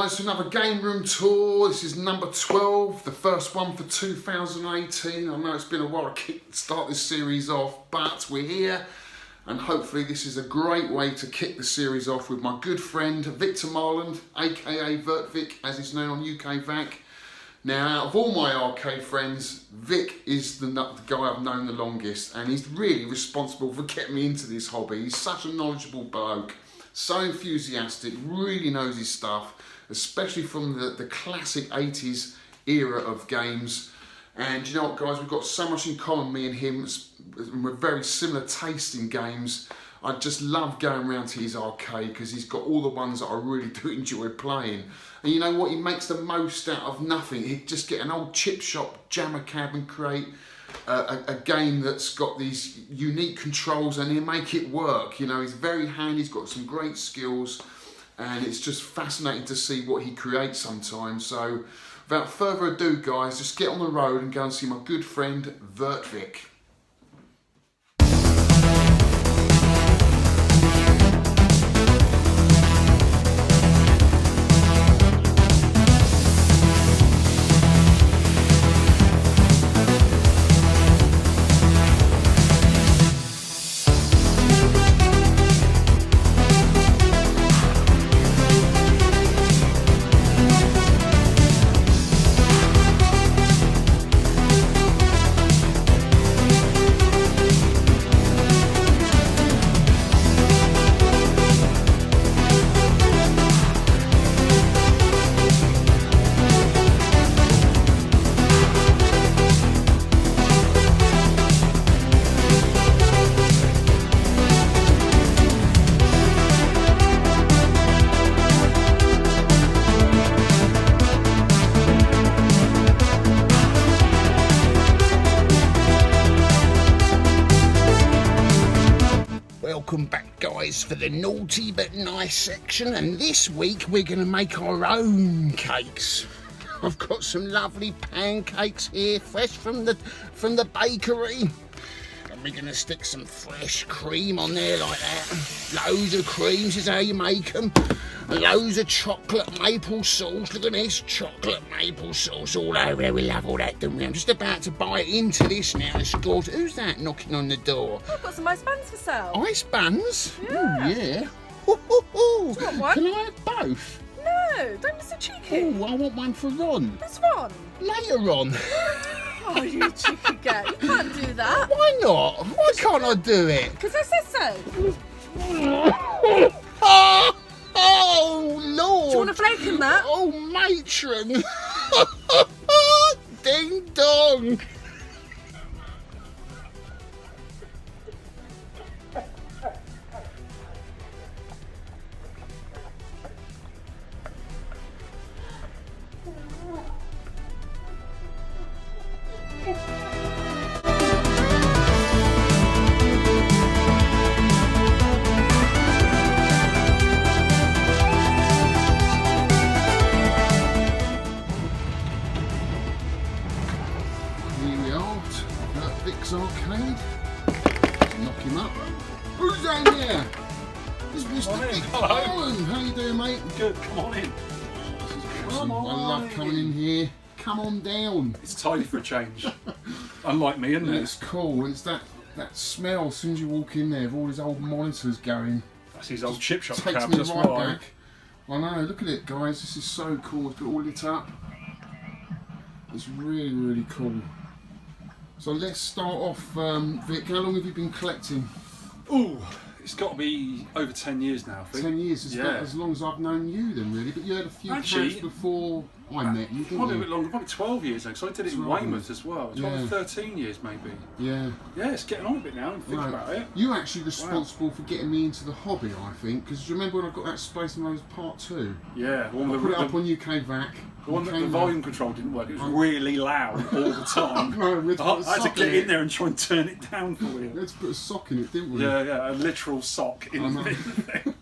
guys to another game room tour. This is number 12, the first one for 2018. I know it's been a while to start this series off, but we're here and hopefully this is a great way to kick the series off with my good friend Victor Marland, aka Virtvic as he's known on UK VAC. Now, out of all my arcade friends, Vic is the guy I've known the longest, and he's really responsible for getting me into this hobby. He's such a knowledgeable bloke, so enthusiastic, really knows his stuff, especially from the classic 80s era of games. And you know what, guys, we've got so much in common, me and him. We're very similar taste in games. I just love going around to his arcade because he's got all the ones that I really do enjoy playing. And you know what, he makes the most out of nothing. He'd just get an old chip shop jammer cab and create a game that's got these unique controls and he'll make it work. You know, he's very handy, he's got some great skills, and it's just fascinating to see what he creates sometimes. So without further ado, guys, just get on the road and go and see my good friend Virtvic. Welcome back, guys, for the naughty but nice section, and this week we're going to make our own cakes. I've got some lovely pancakes here, fresh from the bakery, and we're going to stick some fresh cream on there like that. Loads of cream, this is how you make them. Loads of chocolate maple sauce. Look at this, chocolate maple sauce all over there. We love all that, don't we? I'm just about to bite into this now. It's gorgeous. Who's that knocking on the door? I've got some ice buns for sale. Ice buns? Yeah. Oh, yeah. Ooh. Do you want one? Can I have both? No, don't be so cheeky. Oh, I want one for Ron. This one? Later on. Oh, you cheeky girl. You can't do that. Why not? Why can't I do it? Because I said so. Oh, Lord. Do you want a flake in that? Oh, matron. Ding dong. Vic's arcade. Let's knock him up. Who's down there? It's Mr. Vic. Hello. How you doing, mate? Good, come on in. Awesome. I love coming in here. Come on down. It's tidy for a change. Unlike me, isn't it? It's cool. It's that smell as soon as you walk in there of all these old monitors going. That's his old chip shop Takes cab, me that's right why. back. I know, look at it, guys. This is so cool. It's got all lit up. It's really, really cool. So let's start off, Vic. How long have you been collecting? Ooh, it's got to be over 10 years now, I think. 10 years, it's about Yeah. as long as I've known you then, really. But you had a few Actually, camps before I met you, didn't Probably a you? bit longer, probably 12 years now, because I did it in 12 Weymouth as well. It's probably Yeah. 13 years maybe. Yeah. Yeah, it's getting on a bit now, and think Right. about it. You actually responsible for getting me into the hobby, I think, because you remember when I got that Space Marines Part 2? Yeah, the one I with put it up the on UK VAC. one that the came volume control didn't work. It was really loud all the time. No, we had to put a I had to sock get in in it. there and try and turn it down for you. We had to put a sock in it, didn't we? Yeah, a literal sock in I know. the thing.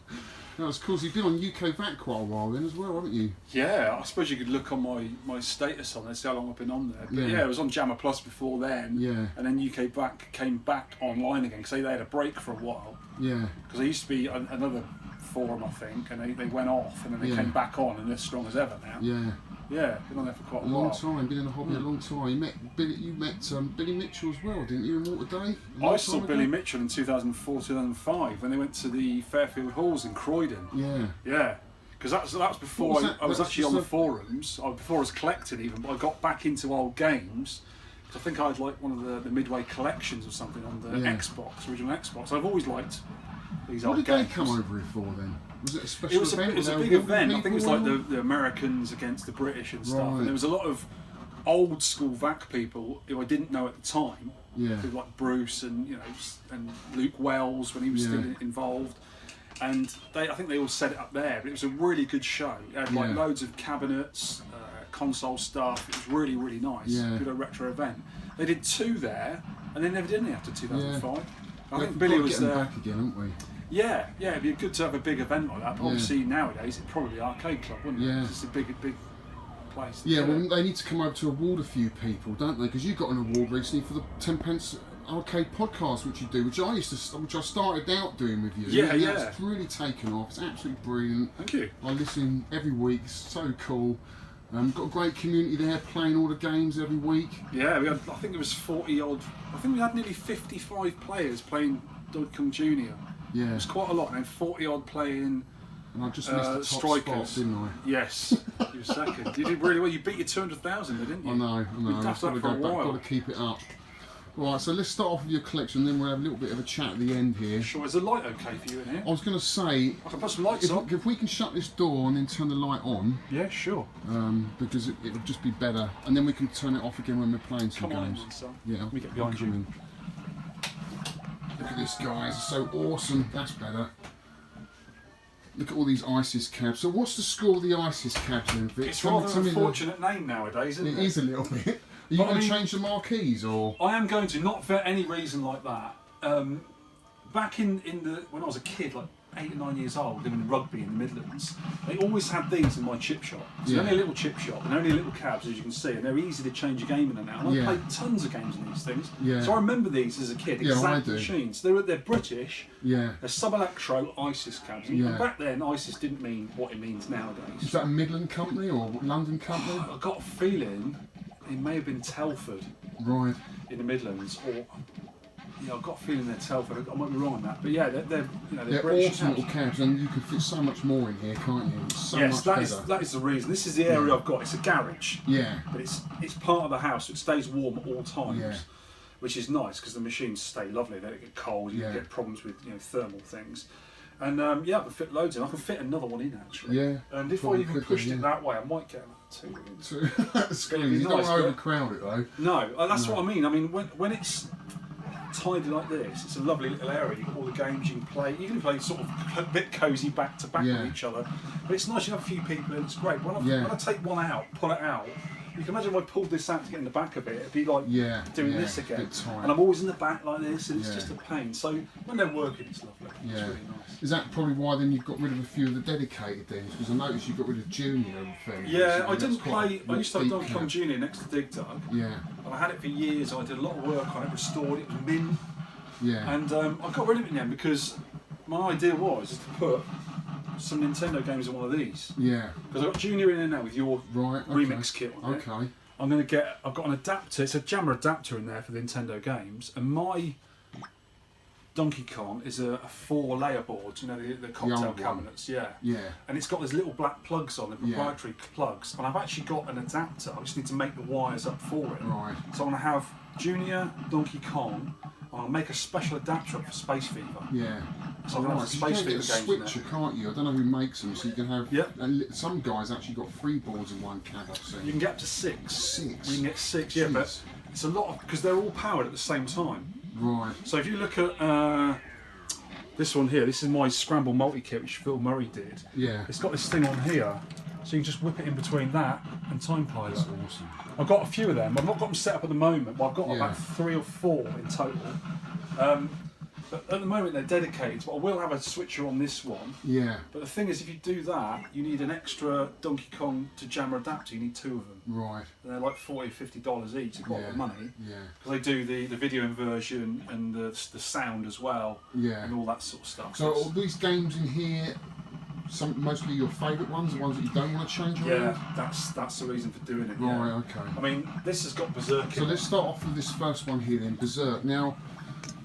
That was cool. So you've been on UK VAC quite a while then as well, haven't you? Yeah, I suppose you could look on my status on there, see how long I've been on there. But Yeah. yeah, it was on Jammer Plus before then. Yeah. And then UK VAC came back online again because they had a break for a while. Yeah. Because there used to be another forum, I think, and they went off, and then they came back on, and they're strong as ever now. Yeah. Yeah, been on there for quite a long while. time, been in the hobby a long time. You met Billy Mitchell as well, didn't you, in Water Day? I saw Billy Mitchell in 2004, 2005 when they went to the Fairfield Halls in Croydon. Yeah. Yeah. Because that was before I was actually on the forums, before I was collecting even, but I got back into old games. Because I think I had like one of the Midway collections or something on the Xbox, original Xbox. I've always liked these old games. What did they come over here for then? Was it a special event? It was a big event. I think it was like the Americans against the British and stuff. Right. And there was a lot of old school VAC people who I didn't know at the time. Yeah. People like Bruce and and Luke Wells when he was still involved. And I think they all set it up there. But it was a really good show. It had like loads of cabinets, console stuff. It was really, really nice. Yeah. Good retro event. They did 2 there, and they never did any after 2005. I think We've Billy got to was get them there. back again, haven't we? Yeah, it'd be good to have a big event like that. But obviously nowadays it'd probably be Arcade Club, wouldn't it? It's just a big place. Yeah, well, they need to come over to award a few people, don't they? Because you got an award recently for the 10 pence arcade podcast, which you do, which I started out doing with you. Yeah. It's really taken off. It's absolutely brilliant. Thank you. I listen every week. It's so cool. Got a great community there, playing all the games every week. Yeah, we had. I think it was 40 odd. I think we had nearly 55 players playing Donkey Kong Jr. Yeah. It was quite a lot, and then 40 odd playing. And I just missed the top strikers, spot, didn't I? Yes, you were second. You did really well. You beat your 200,000, didn't you? I know. We've done that for a while. Got to keep it up. Right, so let's start off with your collection, then we'll have a little bit of a chat at the end here. Sure, is the light okay for you in here? I was going to say, I can put some lights on. if we can shut this door and then turn the light on, Yeah, sure. because it would just be better, and then we can turn it off again when we're playing some Come on games. in, son. Yeah, Let me get behind you. Look at this, guys. It's so awesome. That's better. Look at all these ISIS cabs. So what's the score of the ISIS cabs then, Vic? It's rather an unfortunate name nowadays, isn't it? It is a little bit. Are you going to change the marquees, or...? I am going to, not for any reason like that. Back when I was a kid, like 8 or 9 years old, living in Rugby in the Midlands, they always had these in my chip shop. It's only a little chip shop and only little cabs, as you can see, and they're easy to change a game in and out. And I played tons of games in these things. Yeah. So I remember these as a kid, exact machines. They're British. Yeah. They're sub-electro ISIS cabs. And back then, ISIS didn't mean what it means nowadays. Is that a Midland company or London company? I got a feeling it may have been Telford. Right. In the Midlands, or I've got a feeling they're Telford. I might be wrong on that, but yeah, they're British awesome little cabs, and you can fit so much more in here, can't you? It's so much better. That is the reason. This is the area I've got. It's a garage. Yeah. But it's part of the house. So it stays warm at all times. Yeah. Which is nice because the machines stay lovely. They don't get cold. You don't get problems with thermal things. And I can fit loads in. I can fit another one in actually. Yeah. And if I even pushed it that way, I might get another 2 in. You don't want to overcrowd it though. No, that's what I mean. I mean, when it's tidy like this, it's a lovely little area. You've got all the games you can play. You can play sort of a bit cosy back to back with each other. But it's nice, you have a few people and it's great. When I take one out, pull it out, you can imagine if I pulled this out to get in the back of it, it'd be like doing this again. And I'm always in the back like this, and it's just a pain. So when they're working, it's lovely. It's really nice. Is that probably why then you've got rid of a few of the dedicated things? Because I noticed you got rid of Junior and things. Yeah, I didn't play. I used to have Donkey Kong Jr. next to Dig Dug. Yeah. And I had it for years. I did a lot of work on it, restored it. It was mint. Yeah. And I got rid of it in the end because my idea was to put some Nintendo games in one of these. Yeah. Because I've got Junior in there now with your remix kit on it. Okay. I've got an adapter, it's a jammer adapter in there for the Nintendo games, and my Donkey Kong is a 4-layer board, you know, the cocktail cabinets, yeah. And it's got these little black plugs on, the proprietary plugs, and I've actually got an adapter, I just need to make the wires up for it. Right. So I'm going to have Junior, Donkey Kong, and I'll make a special adapter up for Space Fever. Yeah. So I'm going to have Space Fever games in there. Switcher, can't you? I don't know who makes them, so you can have... Yep. And some guys actually got 3 boards in one cab, I've seen. You can get up to 6. 6? You can get 6, yeah, but it's a lot, because they're all powered at the same time. Right. So if you look at this one here, this is my Scramble multi-kit, which Phil Murray did. Yeah. It's got this thing on here, so you can just whip it in between that and Time Pilot. That's awesome. I've got a few of them. I've not got them set up at the moment, but I've got about 3 or 4 in total. But at the moment they're dedicated, but I will have a switcher on this one. Yeah. But the thing is, if you do that, you need an extra Donkey Kong to jammer adapter. You need 2 of them. Right. And they're like $40, $50 each. It's quite a lot of money. Yeah. Because they do the video inversion and the sound as well. Yeah. And all that sort of stuff. So all these games in here, mostly your favourite ones, the ones that you don't want to change around? Yeah, that's the reason for doing it. Right, Yeah. okay. I mean, this has got Berserk So in let's it. start off with this first one here then, Berserk. Now,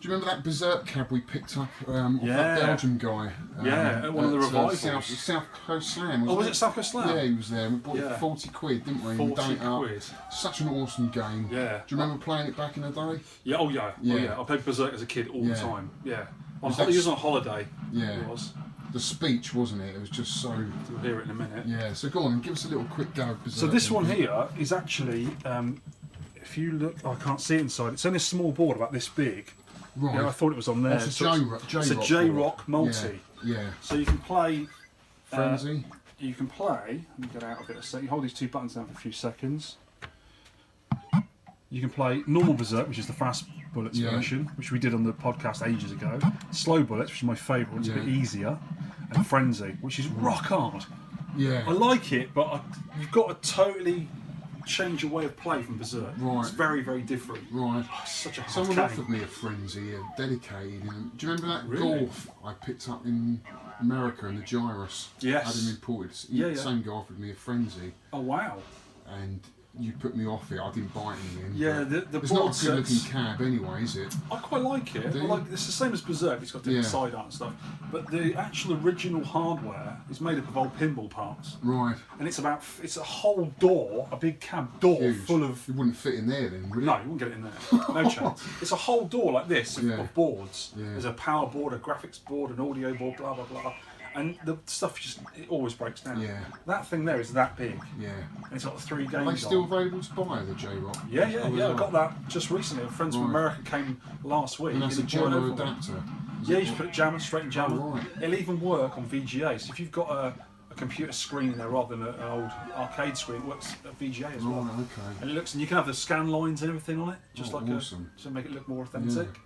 do you remember that Berserk cab we picked up off that Belgian guy? Yeah, at one of the revivals. South Coast Slam. Oh, was it South Coast Slam? Yeah, he was there. We bought it Yeah. for 40 quid, didn't we? 40 quid. Such an awesome game. Yeah. Do you remember playing it back in the day? Yeah, oh yeah. Yeah. Oh, yeah. I played Berserk as a kid all Yeah. the time. Yeah. Was He that- was on holiday. Yeah. It was. The speech, wasn't it? It was just so... You'll hear it in a minute. Yeah, so go on and give us a little quick go of Berserk. So this then. one here is actually, if you look, I can't see it inside. It's only a small board about this big. Right. Yeah, I thought it was on there. That's a So it's a J-Rock multi. Yeah. So you can play. Frenzy. You can play. Let me get out of it a sec. You hold these two buttons down for a few seconds. You can play normal Berserk, which is the fast bullets Yeah. version, which we did on the podcast ages ago. Slow bullets, which is my favourite, it's a bit Yeah. easier, and Frenzy, which is rock hard. Yeah. I like it, but you've got to totally change your way of play from Berserk. Right. It's very, very different. Right. It's such a hard Someone game. offered me a Frenzy, dedicated. And do you remember that Really? Golf I picked up in America in the Gyrus? Yes. Had him imported. Yeah, The yeah. same guy offered me a Frenzy, Oh wow. and you put me off it. I didn't buy it in the end. Yeah, but the it's board not a good looking sets- cab anyway, is it? I quite like it. Do I you? like it's the same as Berserk. It's got different Yeah. side art and stuff. But the actual original hardware is made up of old pinball parts, Right. and it's a whole door, a big cab door Huge. full of. It wouldn't fit in there then, would it? No, you won't get it in there. No chance. It's a whole door like this of, Yeah. of boards. Yeah. There's a power board, a graphics board, an audio board, blah blah blah. And the stuff it always breaks down. Yeah. That thing there is that big, Yeah. and it's got 3 Are games they still on. available to buy, the J-Rock? Yeah, yeah, Oh, yeah. I right. got that just recently. Friends from Right. America came last week. And that's a and he brought it jammer over for me. adapter? Yeah, you just put it jammer, straight in jammer. Oh, right. It'll even work on VGA. So if you've got a computer screen in there rather than an old arcade screen, it works at VGA as well. Right, okay. And it looks, and you can have the scan lines and everything on it, just Oh, like awesome. to make it look more authentic.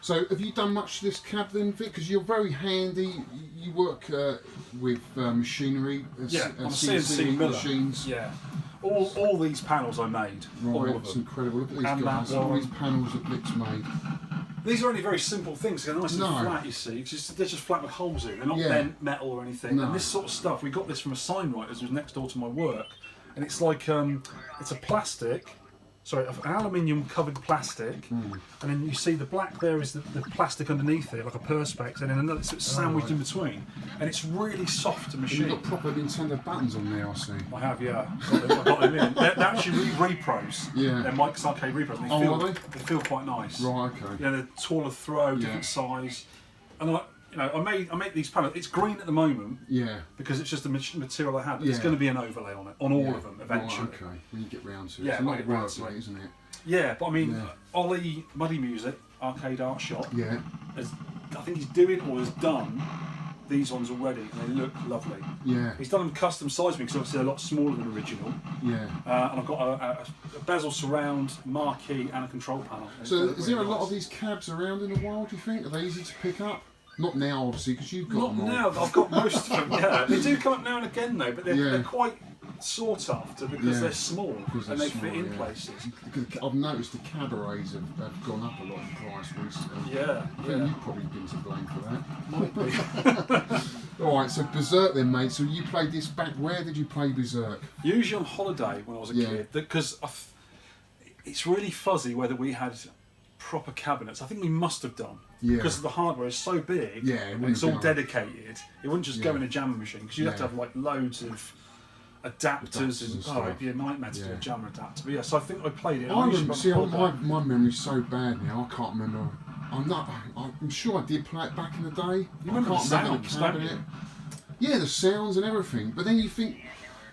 So, have you done much to this cab then, Vic? Because you're very handy. You work with machinery, Yeah, I'm a CNC miller. machines. Yeah. All these panels I made, all Right, of it's them. incredible. Look at these And guys. that All one. these panels that Vic's made. These are only very simple things. They're nice and No. flat, you see. They're just flat with holes in. They're not Yeah. bent metal or anything. No. And this sort of stuff, we got this from a sign writer's who's next door to my work, and it's like it's a plastic. Sorry, an aluminium covered plastic, Hmm. and then you see the black there is the plastic underneath it, like a perspex, and then another it's sandwiched right. in between, and it's really soft to And machine. you've got proper Nintendo buttons on there, I see. I have, yeah. I got them in. They're actually repros. Yeah. They're Mike's Arcade repros. And they Oh, feel, are they? feel quite nice. Right, okay. Yeah, they're taller throw, Yeah. different size. And I made these panels. It's green at the moment Yeah. because it's just the material I had. But there's Yeah. going to be an overlay on it, on all Yeah. of them eventually. Right, okay. When you get round to it. Yeah, it's a lot when of you get round work, to it. mate, isn't it? Yeah, but I mean, Yeah. Ollie Muddy Music, Arcade Art Shop, Yeah. I think he's doing or has done these ones already, and they look lovely. Yeah. He's done them custom size because obviously they're a lot smaller than original. Yeah. And I've got a bezel surround, marquee, and a control panel. So, They look is there a really lot nice. of these cabs around in the wild, do you think? Are they easy to pick up? Not now, obviously, because you've got Not them all. now. I've got most of them. Yeah, they do come up now and again though, but they're, Yeah. they're quite sought after because Yeah. they're small Because and they're they fit small, in yeah. places. Because I've noticed the cabarets have gone up a lot in price recently. Yeah, I think yeah. you've probably been to blame for that. Might be. All right, so Berserk then, mate. So you played this back. Where did you play Berserk? Usually on holiday when I was a Yeah. kid, because it's really fuzzy whether we had proper cabinets. I think we must have done. Yeah. Because the hardware is so big Yeah, it and wouldn't it's all have been dedicated. It wouldn't just go Yeah. in a jammer machine because you'd have to Yeah. have like loads of adapters Adapters and and oh, stuff. it'd be a nightmare to do a Yeah. jammer adapter. But yeah, so I think I played it. I usually remember. on See, holiday. my memory's so bad now. I can't remember. I'm sure I did play it back in the day. You remember I can't the remember sounds, the don't cabinet. you? Yeah, the sounds and everything. But then you think,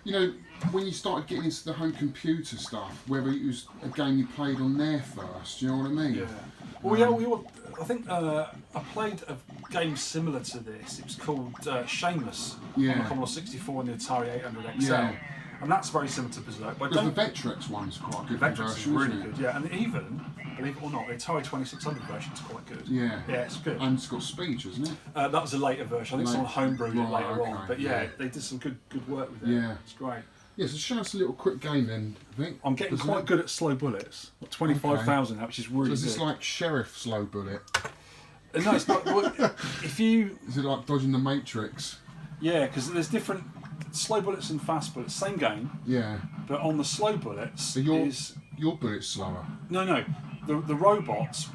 you know, when you started getting into the home computer stuff, whether it was a game you played on there first, you know what I mean? Yeah. Well, yeah, we all, I think I played a game similar to this. It was called Shameless on Yeah. the Commodore 64 and the Atari 800 XL. Yeah. And that's very similar to Berserk. But I Because don't the Vectrex one's quite a good Vectrex is version, really isn't it? good, yeah. And even, believe it or not, the Atari 2600 version is quite good. Yeah. Yeah, it's good. And it's got speech, hasn't it? That was a later version. I think it's on Homebrew Right, later okay, on. But yeah, yeah. they did some good work with it. Yeah. It's great. Yeah, so show us a little quick game then, I think. I'm getting quite good at slow bullets. 25,000 now, which is So really is good. this like Sheriff Slow Bullet? No, it's not. Well, if you Is it like dodging the Matrix? Yeah, because there's different slow bullets and fast bullets. Same game. Yeah. But on the slow bullets, So your bullet's slower. No. The robots,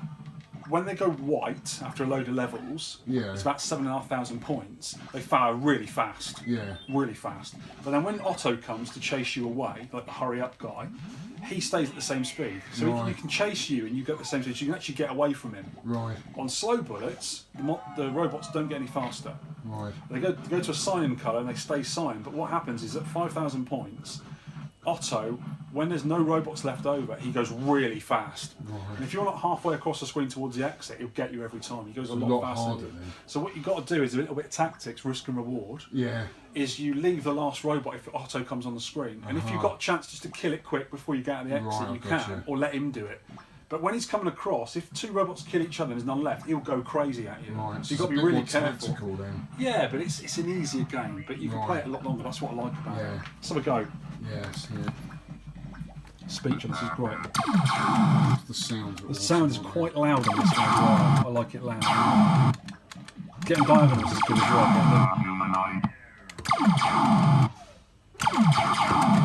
when they go white after a load of levels, Yeah. it's about 7,500 points. They fire really fast. Yeah. Really fast. But then when Otto comes to chase you away, like the hurry up guy, he stays at the same speed. So he can chase you and you get the same speed. So you can actually get away from him. Right. On slow bullets, the robots don't get any faster. Right. They go to a cyan colour and they stay cyan. But what happens is at 5,000 points, Otto, when there's no robots left over, he goes really fast. Right. And if you're not halfway across the screen towards the exit, he'll get you every time. He goes a lot faster. harder then. So what you've got to do is a little bit of tactics, risk and reward. Yeah. Is you leave the last robot if Otto comes on the screen. And if you've got a chance just to kill it quick before you get out of the exit, Right, you can, gotcha. or let him do it. But when he's coming across, if two robots kill each other and there's none left, he'll go crazy at you. Right. So you've got to be really careful. Tactical then. Yeah, but it's an easier game, but you can play it a lot longer. That's what I like about it. Let's have a go. Yes. Speech on this is great. The sound. The sound is quite loud on this one as well. I like it loud. Getting diagonals is good as well.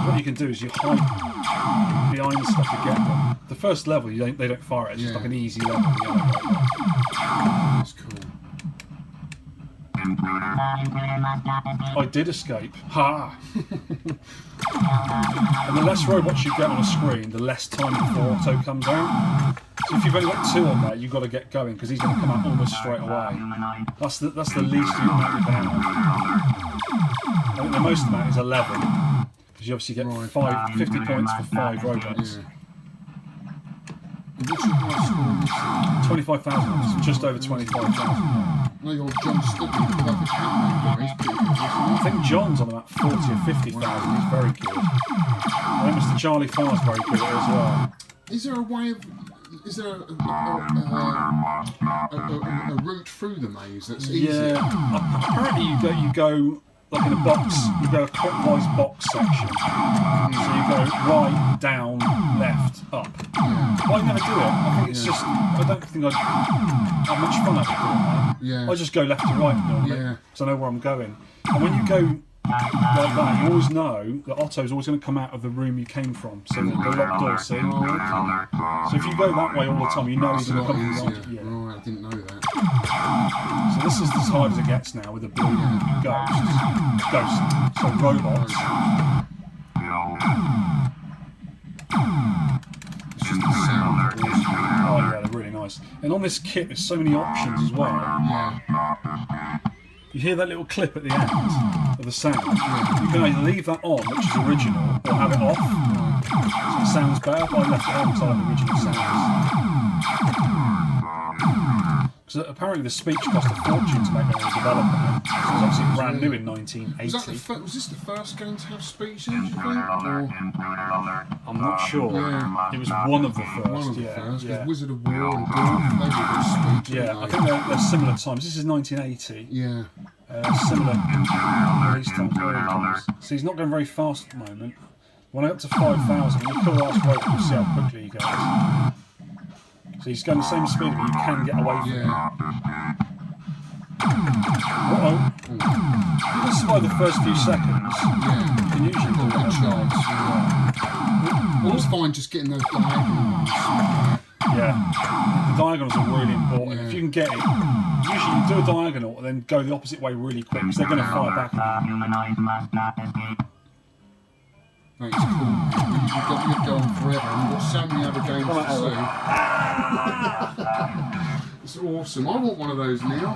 What you can do is you hide behind stuff to get them. The first level, they don't fire it. It's just like an easy level. That's cool. I did escape. Ha! And the less robots you get on a screen, the less time before Otto comes out. So if you've only got two on there, you've got to get going because he's going to come out almost straight away. That's the least amount you can have. I think the most amount is 11 because you obviously get 50 points for 5 robots. Yeah. And what's your high score on this? 25,000, just over 25,000. No, you're John Stibney, perfect Pac-Man guy. He's pretty good, isn't he? I think John's on about 40 or 50,000. He's very good. I think Mr. Charlie Farr's very good at it as well. Is there a way of? Is there a route through the maze that's easier? Yeah. Apparently you go like in a box. You go a clockwise box section. So you go right, down, left, up. Well, I never do it. I think it's just. I don't think I'd have much fun at doing that. Yeah. I just go left to right normally, so I know where I'm going. And when you go like that, you always know that Otto's always going to come out of the room you came from. So the locked door, see? So if you go that way all the time, you know he's going to come from the Right, I didn't know that. So this is as hard as it gets now with the blue ghosts. So robots. It's just the sound. Oh yeah, they're really nice. And on this kit, there's so many options as well. Yeah. You hear that little clip at the end of the sound. You can either leave that on, which is original, or have it off. So it sounds better, but I left it on so I like the original sounds. Because apparently the speech cost a fortune to make when it was developing. It was obviously brand new in 1980. Was this the first game to have speech in it, do you think? Or? I'm not sure. Yeah. It was one of the first. One of the first, yeah. because Wizard of War and Dwarf, they were speech. Yeah, I think they're similar times. This is 1980. Yeah. Similar release times, early times. So he's not going very fast at the moment. When I up to 5,000, when you kill the last robot, you'll see how quickly he goes. So he's going the same speed, but you can get away from him. If you can survive the first few seconds, you can usually do Good it. chance. Well, it's fine just getting those diagonals. Yeah, the diagonals are really important. Yeah. If you can get it, usually you do a diagonal and then go the opposite way really quick because they're going to fire back at you. Mate, it's cool. You've got on forever, and you've got so many other games to see. It's awesome. I want one of those now.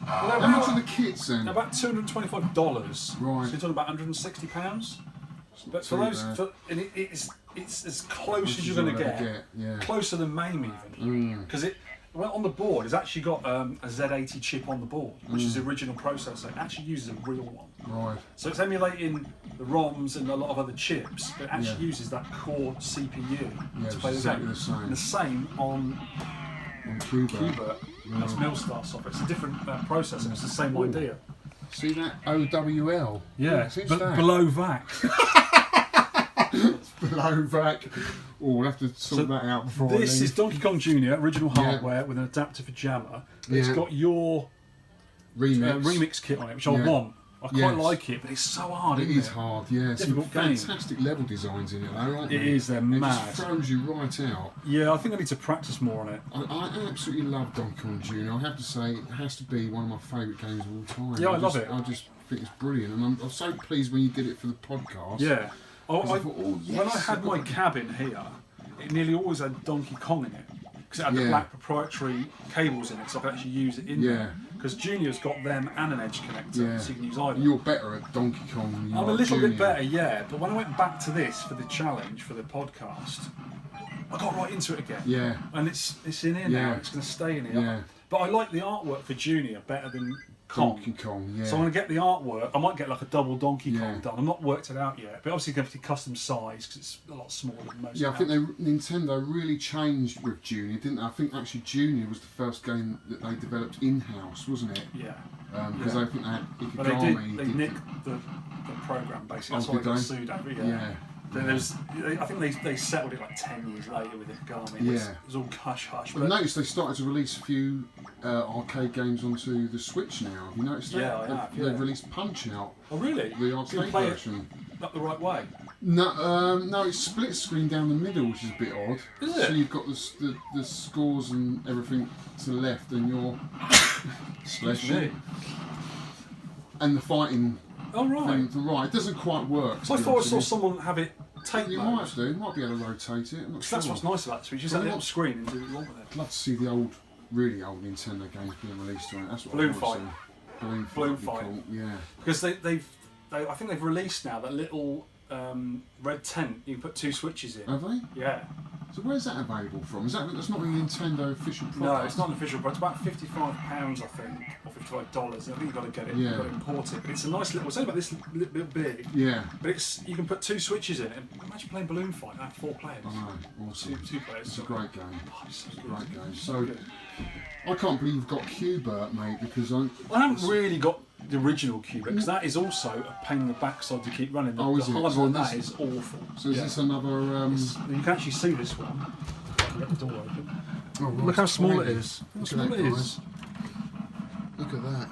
How much are the kits then? About $225. Right. So you're talking about £160. But for those, it's as close as you're going to get. Yeah. Closer than MAME even. Because on the board, it's actually got a Z80 chip on the board, which is the original processor. It actually uses a real one. Right. So it's emulating the ROMs and a lot of other chips, but it actually uses that core CPU to play the game. The same. And the same on Cuba. That's Millstar software. It's a different processor. It's the same idea. See that? OWL. Yeah, Who's that? below VAC. Below VAC. Oh, we'll have to sort that out before I leave. This is Donkey Kong Jr. original hardware with an adapter for Jammer. It's got your remix kit on it, which I want. I quite like it, but it's so hard. It is hard, yeah. Some Difficult game. fantastic level designs in it, though, aren't they? It is, they're mad. It just throws you right out. Yeah, I think I need to practice more on it. I absolutely love Donkey Kong Jr. I have to say, it has to be one of my favourite games of all time. Yeah, I love it. I just think it's brilliant, and I'm so pleased when you did it for the podcast. Yeah. I thought, yes, when I had my cabin here, it nearly always had Donkey Kong in it. Because it had the black proprietary cables in it, so I could actually use it in there. Because Junior's got them and an edge connector, so you can use either. You're better at Donkey Kong than you I'm are a little Junior. bit better, yeah. But when I went back to this for the challenge, for the podcast, I got right into it again. Yeah. And it's in here now, it's going to stay in here. Yeah. But I like the artwork for Junior better than Kong. Donkey Kong, yeah. So I'm going to get the artwork. I might get like a double Donkey Kong done. I'm not worked it out yet, but obviously going to be custom size because it's a lot smaller than most. Yeah, I think Nintendo really changed with Junior, didn't they? I think actually Junior was the first game that they developed in-house, wasn't it? Yeah. Because I think they had Ikigami. But they nicked the program basically. That's why they got sued over. Yeah. I think they settled it like 10 years later with Ikigami. Yeah. It was all hush hush. But I noticed they started to release a few arcade games onto the Switch now. Have you noticed that? Yeah, I have. They've released Punch Out. Oh really? The arcade version. Not the right way. No, it's split screen down the middle, which is a bit odd. Is it? So you've got the scores and everything to the left, and your and the fighting. Oh right. Thing to the right. It doesn't quite work. So I thought I saw someone have it taped. You might do. You might be able to rotate it. I'm not sure. That's what's nice about the Switch. You just have a little screen and do what you want with it. I'd love to see the really old Nintendo games being released on it. That's what Balloon I want to see. Balloon Fight. Cool. Yeah. Because I think they've released now that little red tent. You can put 2 switches in. Have they? Yeah. So where's that available from? That's not a Nintendo official product? No, it's not an official product. It's about £55, I think, or $55. I think you've got to get it. You've got to import it. But it's a nice little. It's only about this little bit big. Yeah. But you can put 2 switches in it. And imagine playing Balloon Fight. That 4 players. I know. Awesome. Two players. It's a great game. Oh, it's It's a great game. So good. I can't believe you've got Q-Bert, mate, because I haven't really got the original Cubit because that is also a pain in the backside to keep running. The hardware on that is awful. So is this another? You can actually see this one. Get the door open. Oh, right. Look how small it is. How small it is. Look at that.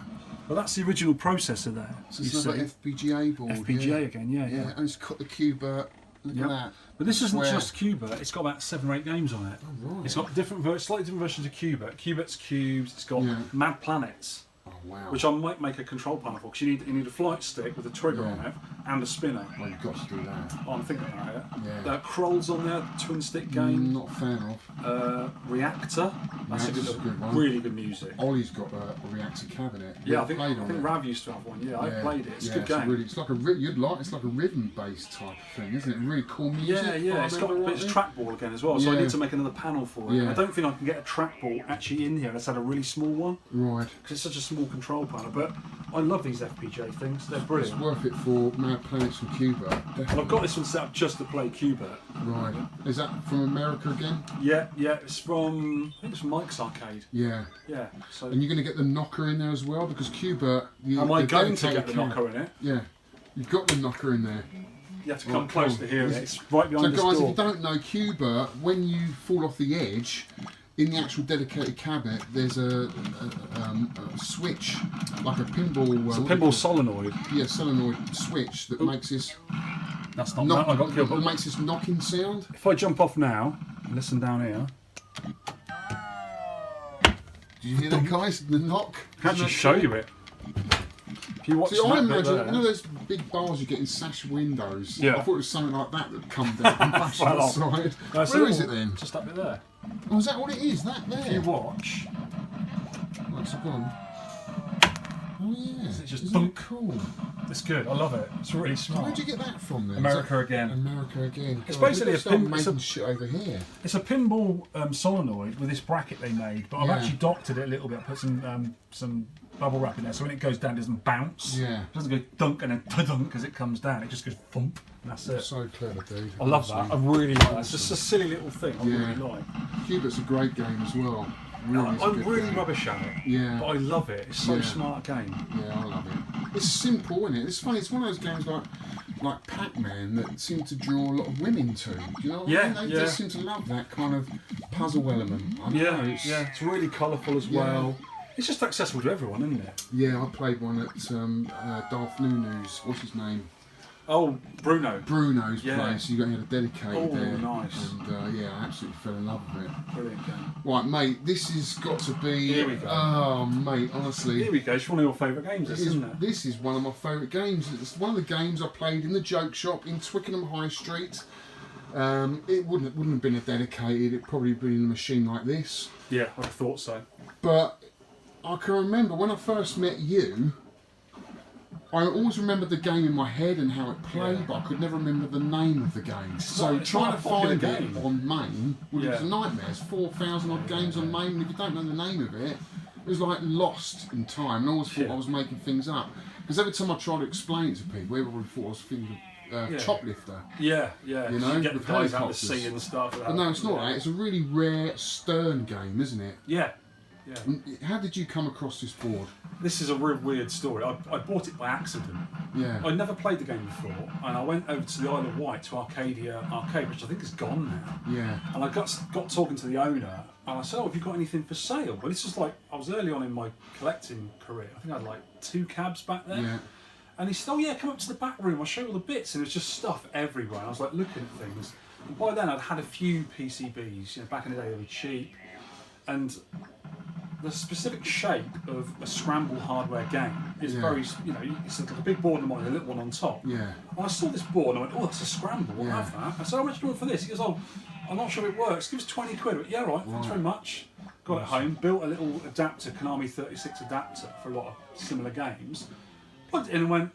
Well, that's the original processor there. So it's another FPGA board. FPGA again, yeah. And it's got the Q-Bert. Look at that. But this isn't just Qbert, it's got about 7 or 8 games on it. Oh, right. It's got slightly different versions of Qbert. Qbert's cubes, it's got Mad Planets. Oh, wow. Which I might make a control panel for, because you need a flight stick with a trigger on it and a spinner. Well, you've got to do that. Oh, I'm thinking about it. Yeah. Kroll's on there, twin stick game. Not a fan of. Reactor. That's a good one. Really good music. Ollie's got a Reactor cabinet. Yeah, I think Rav used to have one. Yeah, I played it. It's a good game. It's like a rhythm-based type of thing, isn't it? Really cool music. Yeah. It's got a bit of trackball again as well, so I need to make another panel for it. Yeah. I don't think I can get a trackball actually in here. Let's had a really small one. Right. Because it's such a small control panel. But I love these FPGA things. They're brilliant. It's worth it for Mad Planets from Q-Bert. And I've got this one set up just to play Qbert. Right. Is that from America again? Yeah. It's from Mike's Arcade. Yeah. Yeah. So. And you're going to get the knocker in there as well, because Q-Bert. Am I going to get the knocker in it? Yeah. You've got the knocker in there. You have to come close to hear it. It's right behind the door. So guys, if you don't know Q-Bert, when you fall off the edge, in the actual dedicated cabinet, there's a switch, like a pinball. It's a pinball solenoid. Yeah, solenoid switch that makes this. That's not that. I got killed. That makes this knocking sound. If I jump off now, and listen down here. Do you hear that, guys? The knock. I can actually show you it. If you watch I imagine, you know those big bars you get in sash windows? Yeah. I thought it was something like that that come down and bash on the side. Where is it then? Just up there. Oh, is that what it is? That there? If you watch. What's it gone? Oh yeah. It's just Isn't it cool? It's good. I love it. It's really smart. Where'd you get that from then? America again. America again. It's basically making shit over here. It's a pinball solenoid with this bracket they made, but I've actually doctored it a little bit. I put some bubble wrap in there, so when it goes down, it doesn't bounce. Yeah. It doesn't go dunk and then ta-dunk as it comes down. It just goes thump, and that's it. So clever, dude. I love that. I really like that. It's just a silly little thing. I really like. Q-Bert's a great game as well. I'm really rubbish at it. Yeah. But I love it. It's so smart game. Yeah, I love it. It's simple, isn't it? It's funny. It's one of those games like Pac-Man that seem to draw a lot of women to. Do you know what I mean? They just seem to love that kind of puzzle element. I don't know, It's really colourful as well. It's just accessible to everyone, isn't it? Yeah, I played one at Darth Nunu's. What's his name? Oh, Bruno's place. You got to dedicate there. Nice. And yeah, I absolutely fell in love with it. Brilliant game. Right, mate, this has got to be. Here we go. Oh, mate, honestly. Here we go. It's one of your favourite games, isn't it? This is one of my favourite games. It's one of the games I played in the joke shop in Twickenham High Street. It wouldn't have been a dedicated. It'd probably been in a machine like this. Yeah, I thought so. But I can remember when I first met you. I always remembered the game in my head and how it played, but I could never remember the name of the game. So trying to find it on MAME was a nightmare. There's 4,000 odd games on MAME, and if you don't know the name of it, it was like lost in time. And I always thought I was making things up. Because every time I tried to explain it to people, everybody thought I was thinking choplifter. Yeah. You know, get the with guys out to helicopters. sea and stuff. But no, it's not that. It's a really rare, stern game, isn't it? Yeah. How did you come across this board? This is a real weird story. I bought it by accident. Yeah. I'd never played the game before, and I went over to the Isle of Wight to Arcadia Arcade, which I think is gone now. Yeah. And I got talking to the owner, and I said, "Oh, have you got anything for sale?" But this was like I was early on in my collecting career. I think I had like 2 cabs back then. Yeah. And he said, "Oh yeah, come up to the back room. I'll show you all the bits." And it was just stuff everywhere. And I was like looking at things. And by then I'd had a few PCBs. You know, back in the day they were cheap, and the specific shape of a scramble hardware game is very, you know, it's like a big board and a little one on top. Yeah. And I saw this board and I went, "Oh, that's a scramble. We'll have that." I said, "How much do you want for this?" He goes, "Oh, I'm not sure it works. Give us 20 quid. I went, "Yeah, right. Thanks very much." Got it home, built a little adapter, Konami 36 adapter for a lot of similar games. Plugged it in and went,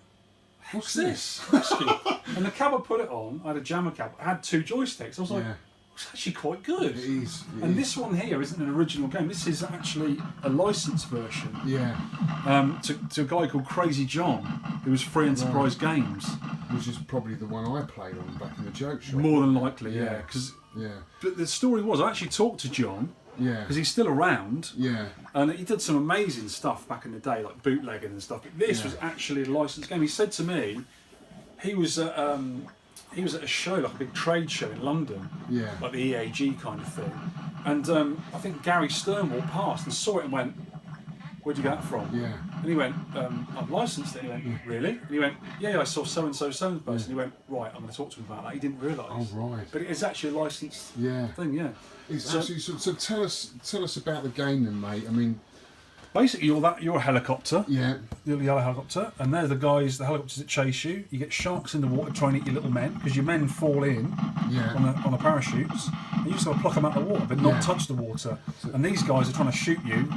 "What's this?" And the cab I put it on, I had a jammer cab. I had 2 joysticks. I was like, it's actually quite good. It is. This one here isn't an original game. This is actually a licensed version. Yeah. To a guy called Crazy John, who was Free Enterprise Games. Which is probably the one I played on back in the joke shop. More than likely, yeah. Yeah. But the story was, I actually talked to John. Yeah. Because he's still around. Yeah. And he did some amazing stuff back in the day, like bootlegging and stuff. But this was actually a licensed game. He said to me, he was at a show, like a big trade show in London, like the EAG kind of thing. And I think Gary Stern walked past and saw it and went, "Where'd you get that from?" Yeah. And he went, "I've licensed it." And he went, "Really?" And he went, "Yeah, I saw so-and-so person." And he went, "Right, I'm going to talk to him about that." He didn't realise. Oh, right. But it is actually a licensed thing, It's actually, so tell us about the game then, mate. I mean, basically, you're a helicopter. Yeah. You're the yellow helicopter, and they're the helicopters that chase you. You get sharks in the water trying to eat your little men, because your men fall in on the parachutes. And you just got to pluck them out of the water, but not touch the water. And these guys are trying to shoot you.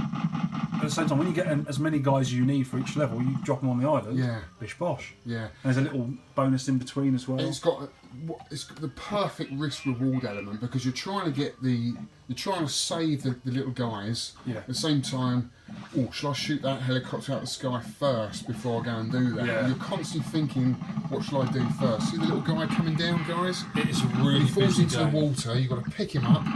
At the same time, when you get as many guys as you need for each level, you drop them on the island. Yeah. Bish bosh. Yeah. And there's a little bonus in between as well. It's got the perfect risk reward element, because you're trying to save the little guys. Yeah. At the same time, shall I shoot that helicopter out of the sky first before I go and do that? Yeah. And you're constantly thinking, what shall I do first? See the little guy coming down, guys? It is a really When he falls busy into game. the water, you've got to pick him up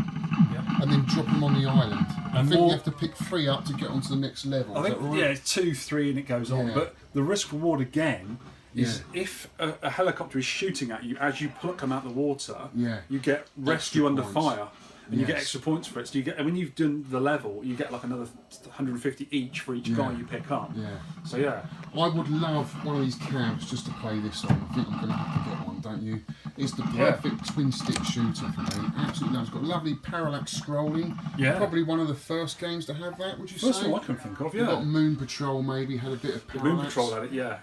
and then drop him on the island. I think you have to pick 3 up to get onto the next level. I think, is that right? it's 2, 3 and it goes on. Yeah. But the risk reward again is if a helicopter is shooting at you as you pluck them out of the water, you get rescue under fire. And you get extra points for it. So you get, and when you've done the level, you get like another 150 each for each guy you pick up. Yeah. So yeah. I would love one of these cabs just to play this on. I think you're going to have to get one, don't you? It's the perfect twin stick shooter for me. Absolutely love. It's got lovely parallax scrolling. Yeah. Probably one of the first games to have that, would you say? First one I can think of, You've got Moon Patrol maybe, had a bit of parallax. Moon Patrol had it, yeah.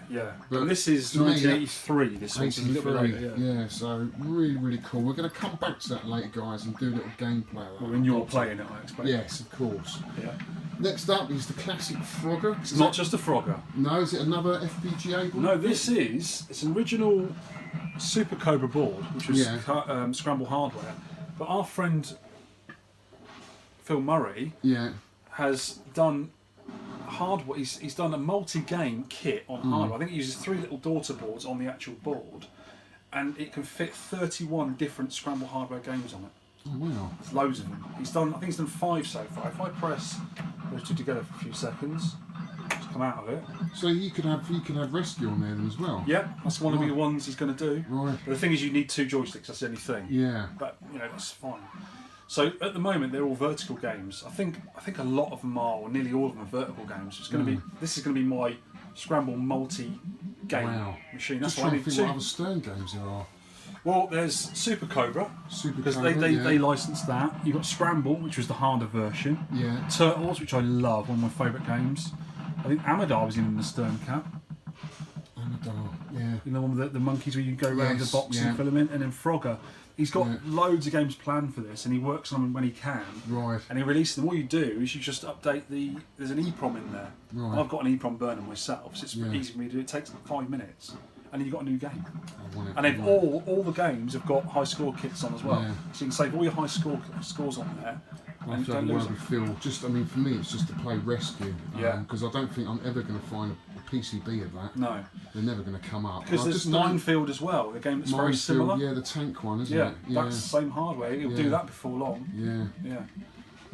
But and this is to me, 1983, this one's a little bit later, yeah, so really, really cool. We're going to come back to that later, guys, and do a little gameplay of that. Well, when you're playing it, I expect. Yes, of course. Yeah. Next up is the classic Frogger. It's not just a Frogger. No, is it another FPGA board? No, it's an original Super Cobra board, which was Scramble hardware. But our friend Phil Murray has done hardware. He's done a multi-game kit on hardware. I think he uses 3 little daughter boards on the actual board, and it can fit 31 different Scramble hardware games on it. Oh, wow. There's loads of them. I think he's done 5 so far. If I press those 2 together for a few seconds, just come out of it. So you could have rescue on there then as well. Yeah, that's one of the ones he's going to do. Right. But the thing is, you need 2 joysticks. That's the only thing. Yeah. But that's fine. So at the moment they're all vertical games. I think a lot of them are, or nearly all of them are vertical games. It's going to be. This is going to be my Scramble multi-game machine. That's Just why I trying to need think two. what other Stern games there are. Well, there's Super Cobra. Because Cobra, they licensed that. You've got Scramble, which was the harder version. Yeah. Turtles, which I love, one of my favourite games. I think Amadar was in the Stern Cap. Amadar, yeah. You know, one with the monkeys where you go around Yes, the box and fill them in. And then Frogger. He's got loads of games planned for this, and he works on them when he can. Right. And he releases them. All you do is you just update there's an EEPROM in there. Right. I've got an EEPROM burner myself, so it's easy for me to do. It takes like 5 minutes, and then you've got a new game. And then all the games have got high score kits on as well. Yeah. So you can save all your high scores on there. I have to have a word with Phil. Just, I mean, for me, it's just to play Rescue. Because I don't think I'm ever going to find a PCB of that. No. They're never going to come up. Because there's Minefield as well, a game that's very similar. Yeah, the tank one, isn't it? Yeah, that's the same hardware. It'll do that before long. Yeah.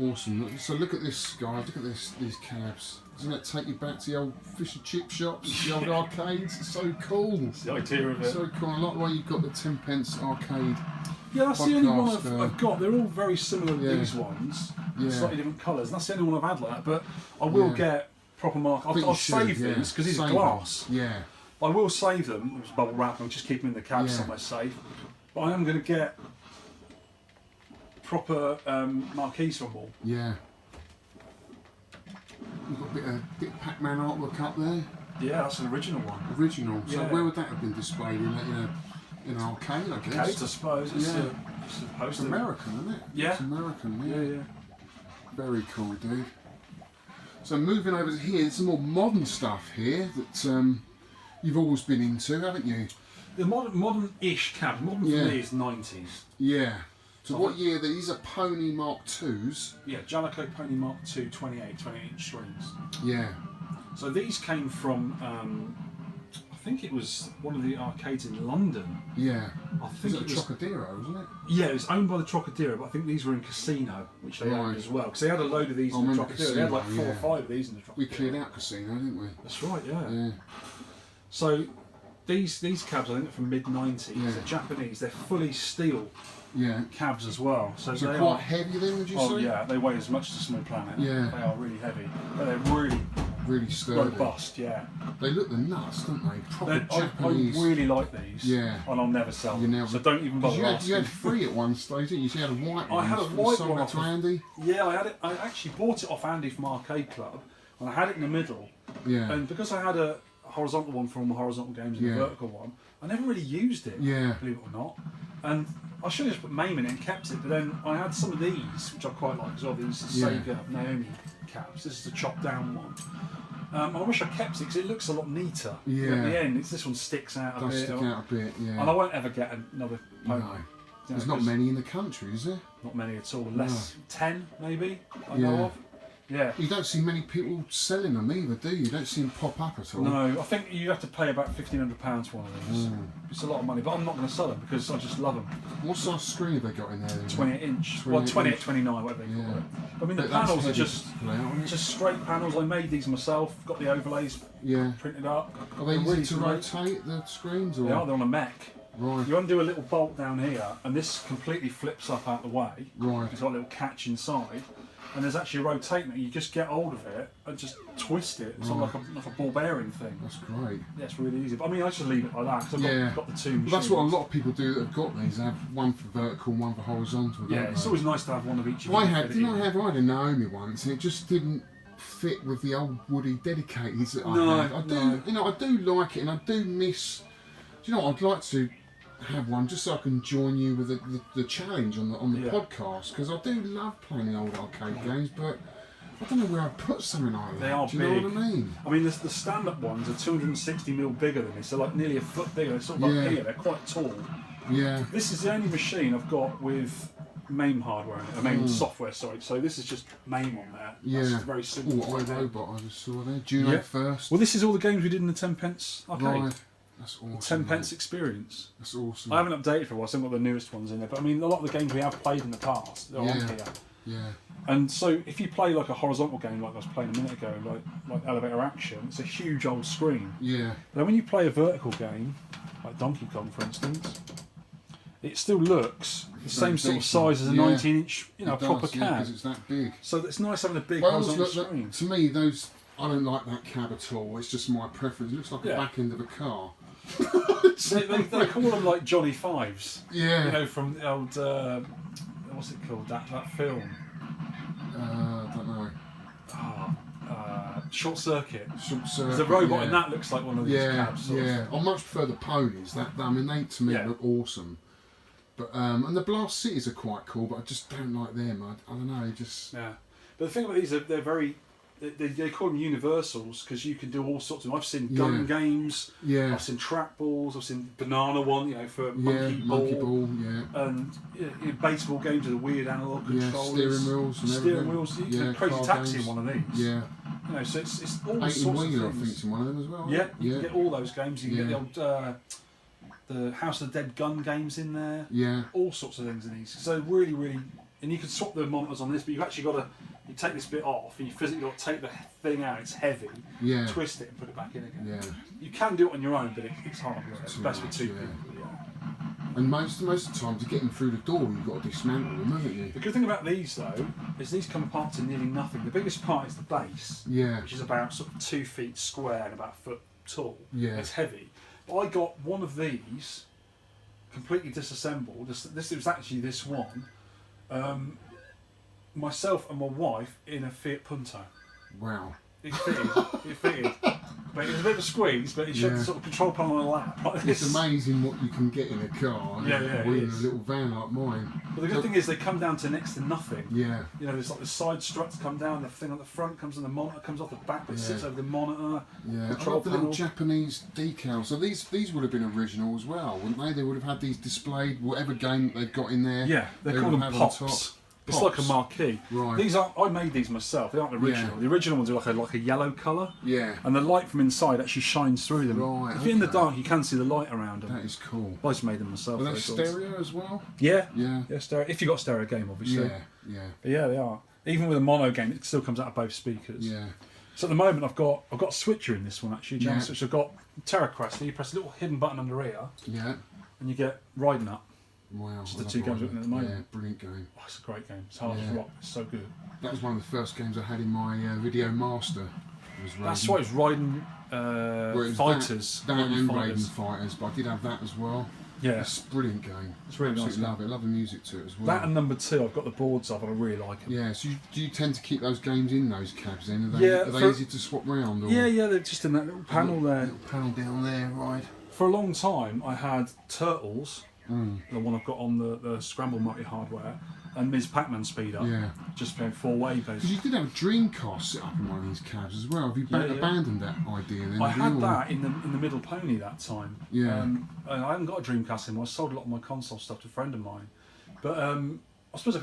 Awesome. So look at this, guys. Look at these cabs. Doesn't that take you back to the old fish and chip shops, the old arcades? It's so cool. It's the idea of it. So cool. I like the way you've got the 10 pence arcade. Yeah, that's the only one I've got. They're all very similar to these ones. Yeah. Slightly different colours. That's the only one I've had like that. But I will get proper mark. I'll save these because these are glass. Yeah. I will save them. There's bubble wrap. I'll just keep them in the cab somewhere safe. But I am going to get proper marquees from all. Yeah. You've got a bit of Pac-Man artwork up there. Yeah, that's an original one. Original. So where would that have been displayed in an arcade, I guess? Arcade, I suppose. It's American, isn't it? Yeah. It's American, Yeah. Very cool, dude. So moving over to here, there's some more modern stuff here that you've always been into, haven't you? The modern-ish cab. Modern for me is 90s. Yeah. So what year? These are Pony Mark IIs. Yeah, Jalico Pony Mark II 28-inch screens. Yeah. So these came from, I think it was one of the arcades in London. Yeah. I think it was Trocadero, wasn't it? Yeah, it was owned by the Trocadero, but I think these were in Casino, which they owned as well. Because they had a load of these in the Trocadero. Casino, they had like 4 or 5 of these in the Trocadero. We cleared out Casino, didn't we? That's right, yeah. Yeah. So these cabs, I think, are from mid-90s. Yeah. They're Japanese. They're fully steel cabs as well. So they quite are heavy then, would you say? Oh yeah, they weigh as much as a small planet. Yeah. They are really heavy. But they're really sturdy. robust, yeah. They look the nuts, don't they? Proper I Japanese. really like these. Yeah. And I'll never sell them. So don't even bother asking. You had 3 at one stage, didn't you? You had a white one. I had a white one off to Andy. Yeah, I had it. I actually bought it off Andy from Arcade Club, and I had it in the middle. Yeah. And because I had a horizontal one from the horizontal games and a vertical one, I never really used it. Yeah. Believe it or not. And I should have just put MAME in it and kept it, but then I had some of these, which I quite like as well. These Sega Naomi caps. This is the chopped down one. I wish I kept it because it looks a lot neater. Yeah. At the end, this one sticks out a bit. Stick out a bit, yeah. And I won't ever get another Pony. No. There's not many in the country, is there? Not many at all. Less 10 maybe. I know of. Yeah. You don't see many people selling them either, do you? You don't see them pop up at all. No, I think you have to pay about £1,500 for one of these. It's a lot of money, but I'm not going to sell them because I just love them. What size screen have they got in there? 28-inch. Well, 28, 29, whatever they call it. I mean, the panels are just straight panels. I made these myself. Got the overlays printed up. Are they easy to rotate the screens? Or? They are. They're on a mech. Right. You undo a little bolt down here, and this completely flips up out the way. Right. It's got a little catch inside. And there's actually a rotating that you just get hold of it and just twist it. It's like a ball bearing thing. That's great. Yeah, it's really easy. But I mean, I just leave it like that because I've got the 2 machines. Well, that's what a lot of people do that have got these. They have one for vertical and one for horizontal. Yeah, it's always nice to have one of each. I had a Naomi once, and it just didn't fit with the old Woody Dedicateds that I had. I do like it, and I do miss. Do you know what? I'd like to have one just so I can join you with the challenge on the podcast, because I do love playing the old arcade games, but I don't know where I'd put something like that. They are Do big. You know what I mean? I mean, the stand-up ones are 260mm bigger than this. They're like nearly a foot bigger. They're sort of like here. They're quite tall. Yeah. This is the only machine I've got with MAME hardware in it. MAME software, sorry. So this is just MAME on there. Yeah. That's very simple. Oh, iRobot I just saw there. Juno first. Well, this is all the games we did in the 10 pence arcade. Right. That's awesome. 10 pence experience. That's awesome. I haven't updated for a while, so I've got the newest ones in there. But I mean, a lot of the games we have played in the past, they're on here. Yeah. And so if you play like a horizontal game like I was playing a minute ago, like Elevator Action, it's a huge old screen. Yeah. But then when you play a vertical game, like Donkey Kong for instance, it still looks the same sort of decent. size as a 19-inch, you know, It does, proper yeah, cab. 'cause it's that big. So it's nice having a big But also, horizontal screen. to me, those I don't like that cab at all. It's just my preference. It looks like a Yeah. back end of a car. They call them like Johnny Fives. Yeah. You know, from the old what's it called? That film. I don't know. Short Circuit. Short Circuit. There's a robot, yeah. and that looks like one of these cabs. Sort of. I much prefer the ponies. I mean, they to me Yeah. look awesome. But and the Blast Cities are quite cool, but I just don't like them. I don't know. Just Yeah. But the thing about these, they're very. They call them universals because you can do all sorts of them. I've seen gun games. Yeah. I've seen trackballs. I've seen banana one, you know, for monkey ball. Yeah. And baseball games with the weird analog controllers. Steering wheels. And Steering everything. wheels. You can Yeah, have Crazy car Taxi games. in one of these. Yeah. You know, so it's all 18 sorts of wheeler, I things. think, is in one of them as well. Yeah, you can get all those games. You can Yeah. get the old the House of the Dead gun games in there. Yeah. All sorts of things in these. So really, really, and you can swap the monitors on this, but you've actually got to. You take this bit off, and you physically got to take the thing out. It's heavy. Yeah. Twist it and put it back in again. Yeah. You can do it on your own, but it's hard work. It's Too best with much, two yeah. people. Yeah. And most of the time, to get them through the door, you've got to dismantle them, haven't you? The good thing about these, though, is these come apart to nearly nothing. The biggest part is the base, Yeah. which is about sort of 2 feet square and about a foot tall. Yeah. It's heavy. But I got one of these completely disassembled. This was actually this one. Myself and my wife in a Fiat Punto. Wow. It fitted. It fitted. But it was a bit of a squeeze, but it showed the sort of control panel on the lap. Like this. It's amazing what you can get in a car. Yeah, yeah, it or in a is. little van like mine. But the good thing is they come down to next to nothing. Yeah. You know, there's like the side struts come down, the thing on the front comes on the monitor, comes off the back, but it Yeah. sits over the monitor. Yeah, I Control love the little panel. Japanese decals. So these would have been original as well, wouldn't they? They would have had these displayed, whatever game that they've got in there. Yeah, they would call them have had on pops. top. It's like a marquee. Right. These are I made these myself. They aren't original. Yeah. The original ones are like a yellow colour. Yeah. And the light from inside actually shines through them. Right, If you're in the okay. dark, you can see the light around them. That is cool. I just made them myself. Are they those ones. stereo as well? Yeah. Yeah. Yeah, stereo. If you've got stereo game, obviously. Yeah. Yeah. But yeah, they are. Even with a mono game, it still comes out of both speakers. Yeah. So at the moment, I've got a switcher in this one actually, Yeah. James. Which I've got Terra Crest. So you press a little hidden button under here, Yeah. and you get Riding Up. Wow. Just I the love two games Riding we're looking at the Up. moment. Yeah, brilliant game. Oh, it's a great game. It's hard as Yeah. rock. It's so good. That was one of the first games I had in my video master. Was That's Raiden. why it's Riding Where it was Fighters. That Raiden and Fighters. Raiden Fighters, but I did have that as well. Yeah. It's a brilliant game. It's really Absolutely nice love it. I love the music to it as well. That and number 2, I've got the boards of, and I really like them. Yeah, so do you tend to keep those games in those cabs then? Are they, Yeah, are they for- easy to swap round? Or Yeah, they're just in that little panel there. Little panel down there, right. For a long time, I had Turtles, Mm. the one I've got on the Scramble multi-hardware, and Ms. Pac-Man Speed Up, Yeah. just playing 4-way Because basically. you did have a Dreamcast set up in one of these cabs as well. Have you Yeah, yeah. abandoned that idea then? I have you, had or- that in the Middle Pony that time. Yeah. And I hadn't got a Dreamcast anymore. I sold a lot of my console stuff to a friend of mine. But I suppose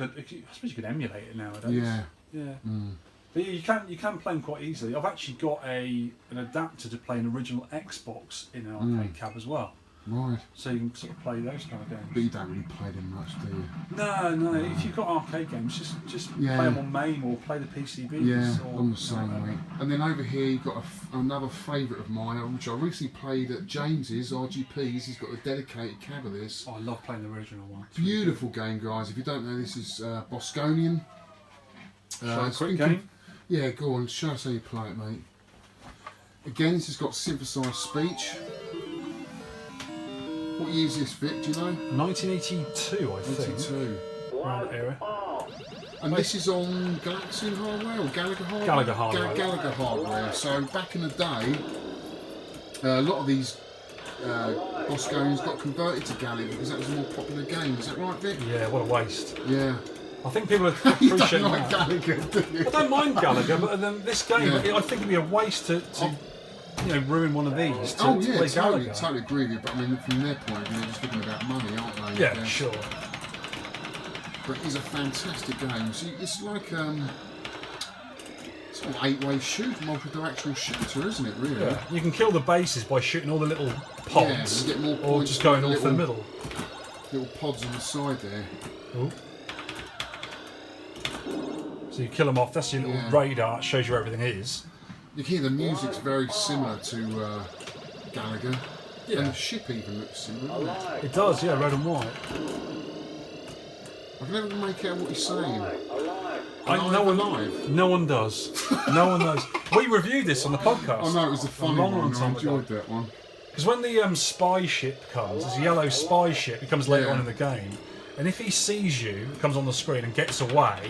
you could emulate it nowadays. Yeah. Yeah. Mm. But yeah, you can play them quite easily. I've actually got an adapter to play an original Xbox in an arcade cab as well. Right. So you can sort of play those kind of But games. you don't really play them much, do you? No. If you've got arcade games, just Yeah. play them on MAME or play the PCBs. Yeah, or, I'm the same way. And then over here you've got another favourite of mine, which I recently played at James's, RGP's. He's got a dedicated cab of this. Oh, I love playing the original one. Beautiful game, guys. If you don't know, this is Bosconian. Shall I it's quick been game? Yeah, go on. Show us how you play it, mate. Again, this has got synthesised speech. What year is this, Vic? Do you know? 1982, I think. 82. Around that era. And this is on Galaxian hardware or Gallagher hardware? Gallagher hardware. Gallagher hardware. So back in the day, a lot of these Bosconians got converted to Gallagher because that was a more popular game. Is that right, Vic? Yeah, what a waste. Yeah. I think people You appreciate don't like that. Gallagher, do you? I don't mind Gallagher, but then this game, Yeah. I think it'd be a waste to ruin one of these to, Oh to yeah, play totally, Gallagher. totally agree with you. But I mean, from their point of view, they're just looking about money, aren't they? Yeah, sure. But it is a fantastic game. So it's like it's an 8-way shoot, multi-directional shooter, isn't it? Really? Yeah. You can kill the bases by shooting all the little Yeah, pods, you get more or points just for going the off the little- middle. Little pods on the side there. Oh. So you kill them off. That's your little Yeah. radar. It shows you where everything is. You can hear the music's very similar to Gallagher. Yeah. And the ship even looks similar. Doesn't it? It does, yeah, red and white. I can never make out what he's saying. No one does. No one knows. We reviewed this on the podcast. Oh no, it was a funny one. I enjoyed that one. Because when the spy ship comes, this yellow spy ship, it comes later on in the game, and if he sees you, comes on the screen and gets away,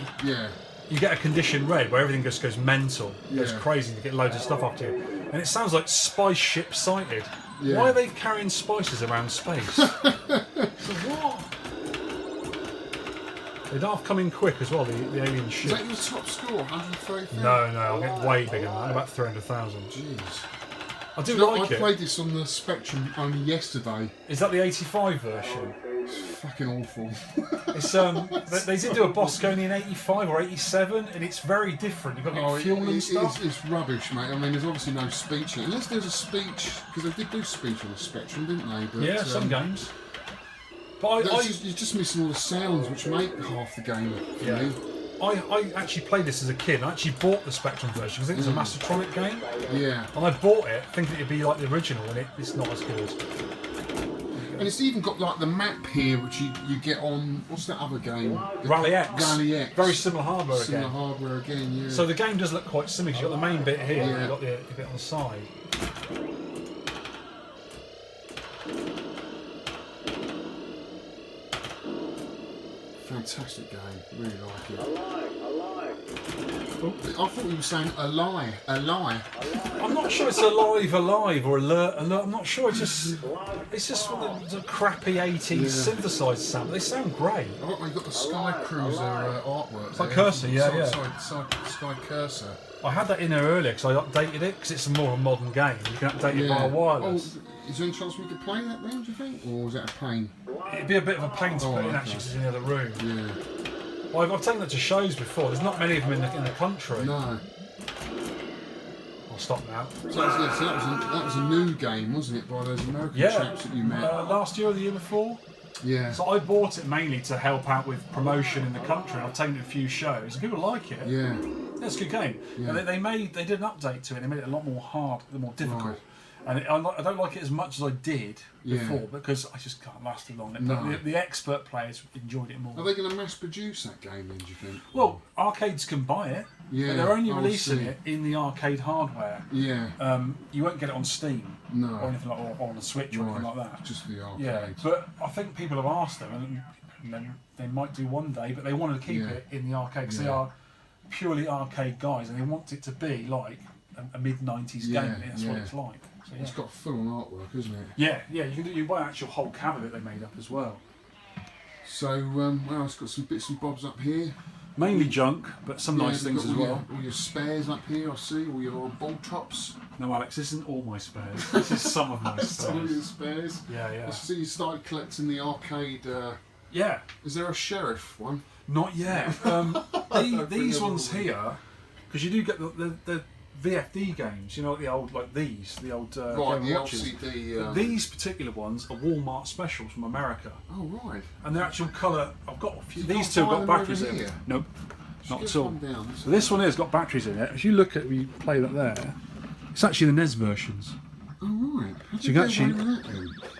you get a condition red where everything just goes mental, goes crazy, you get loads of stuff up to you. And it sounds like spy ship sighted. Yeah. Why are they carrying spices around space? So what? They don't have come in quick as well, the alien ship. Is that your top score, 130,000? No, I'll get way bigger than that, about 300,000. Jeez. I do like it. I played this on the Spectrum only yesterday. Is that the 85 version? It's fucking awful. It's they did do a boss going in 85 or 87, and it's very different. You've got to get fuel and stuff. It's rubbish, mate. I mean, there's obviously no speech in it. Unless there's a speech, because they did do speech on the Spectrum, didn't they? But, yeah, some games. But you're just missing all the sounds which make half the game for me. I actually played this as a kid. I actually bought the Spectrum version because it was a Mastertronic game. Yeah. And I bought it thinking it'd be like the original, and it's not as good. And it's even got like the map here, which you get on. What's that other game? Rally X. Rally X. Very similar hardware again. Similar hardware again, yeah. So the game does look quite similar. You've got the main bit here, and you've got the bit on the side. Fantastic game. Really like it. A lie. I thought you were saying a lie. I'm not sure it's alive or alert. I'm not sure. It's just the crappy 80s synthesized sound. They sound great. I like you've got the Sky Cruiser artwork. It's like Cursor, yeah. Sky Cursor. I had that in there earlier because I updated it because it's a more modern game. You can update it via wireless. Oh, is there any chance we could play that then, do you think? Or is that a pain? It'd be a bit of a pain to put in actually because it's in the other room. Yeah. Well, I've taken that to shows before. There's not many of them in the country. No. I'll stop now. So that was a new game, wasn't it, by those American chaps that you met? Last year or the year before. Yeah. So I bought it mainly to help out with promotion in the country. I've taken it to a few shows and people like it. Yeah. It's a good game. Yeah. And they did an update to it. They made it a lot more hard, more difficult. Right. And I don't like it as much as I did before because I just can't last too long. No. But the expert players enjoyed it more. Are they going to mass produce that game then, do you think? Well, arcades can buy it, but they're only releasing it in the arcade hardware. Yeah. You won't get it on Steam or anything like or on the Switch or anything like that. Just the arcade. Yeah, but I think people have asked them, and then they might do one day, but they wanted to keep it in the arcade because they are purely arcade guys, and they want it to be like a mid-90s game. That's what it's like. So, It's got full-on artwork, isn't it? Yeah, you buy an actual whole cab of it they made up as well. So, well, it's got some bits and bobs up here. Mainly junk, but some nice things as well. All your spares up here, I see, all your ball tops. No, Alex, this isn't all my spares. This is some of my Some of your spares. spares. Yeah. I see you started collecting the arcade. Yeah. Is there a sheriff one? Not yet. These ones here, because you do get the VFD games, like the old, like these, the old right, Game the Watches. LCD. These particular ones are Walmart specials from America. Oh right. And their actual colour, I've got a few. So These two have got batteries in here? it. Nope, not at all. Down. So this one here has got batteries in it. If you look at, you play that there, it's actually the NES versions. Oh right. So you can actually,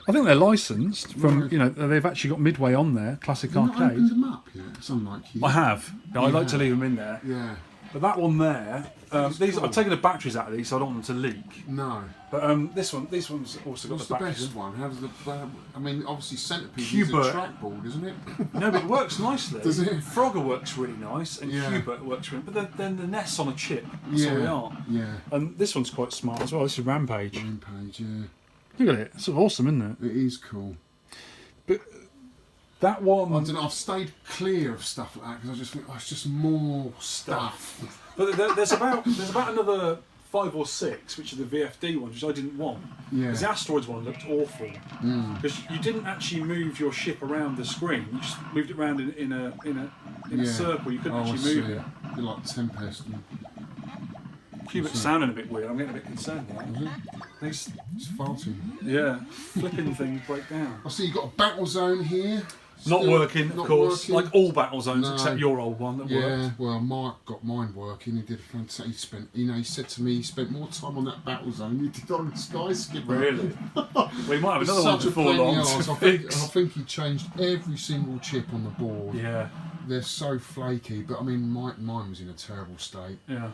I think they're licensed from, they've actually got Midway on there, classic You've not arcade. opened them up yet? It's unlike you. I have. I like to leave them in there. Yeah. But that one there, these I've taken the batteries out of these, so I don't want them to leak. No. But these ones also got What's the the batteries. best one? How does the? I mean, obviously Centipede is a Hubert. trackball, isn't it? No, but it works nicely. Does it? Frogger works really nice, and Hubert works really. But then the NES on a chip. That's all they are. Yeah. And this one's quite smart as well. This is Rampage. Rampage, yeah. Look at it. It's sort of awesome, isn't it? It is cool. But that one. I don't know. I've stayed clear of stuff like that because I just think it's just more stuff. But there's about another 5 or 6, which are the VFD ones, which I didn't want. Yeah. Because the Asteroids one looked awful. Because you didn't actually move your ship around the screen. You just moved it around in a circle. You couldn't actually move it. You're like Tempest. Cubic sounding a bit weird. I'm getting a bit concerned now. It's farting. Yeah, flipping things break down. I see you've got a battle zone here. Not working, of not course. working. Like all battle zones, No. except your old one that Yeah, worked. well, Mark got mine working. He did a fantastic. He spent, he said to me, he spent more time on that battle zone than he did on the Sky Skipper. Really? We might have It's another one such a before pain in long the to arse. I fix. think he changed every single chip on the board. Yeah, They're so flaky, but I mean, mine was in a terrible state. yeah.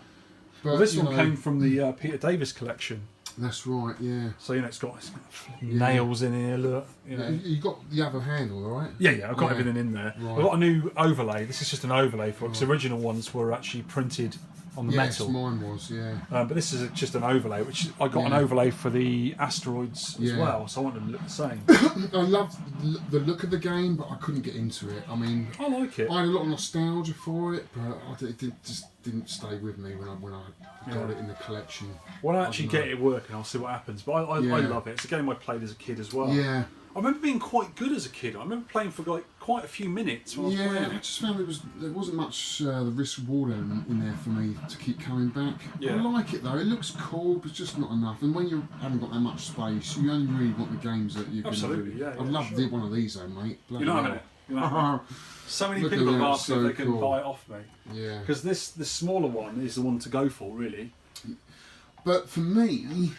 But Well, this you one know, came from the Peter Davis collection. That's right, yeah. So, it's got nails in here, look. You got the other handle, right? Yeah, I've got everything in there. Right. I've got a new overlay. This is just an overlay for it, because the original ones were actually printed on the Yes, metal. mine was, yeah. But this is just an overlay, which I got an Yeah. overlay for the asteroids as Yeah. well, so I want them to look the same. I loved the look of the game, but I couldn't get into it. I mean, I like it. I had a lot of nostalgia for it, but it just didn't stay with me when I got it in the collection. When I actually don't know. get it working, I'll see what happens. But I Yeah. love it. It's a game I played as a kid as well. Yeah, I remember being quite good as a kid. I remember playing for like quite a few minutes when I was yeah. playing I it. just found there wasn't much the risk reward element in there for me to keep coming back. Yeah. I like it though. It looks cool, but it's just not enough. And when you haven't got that much space, you only really want the games that you're going to Absolutely, do. yeah, I'd yeah, love sure. one of these though, mate. You're not having it. You're not having it. So many Look at people have that, asked me so if they can cool. buy it off me. Yeah. Because the smaller one is the one to go for, really. But for me,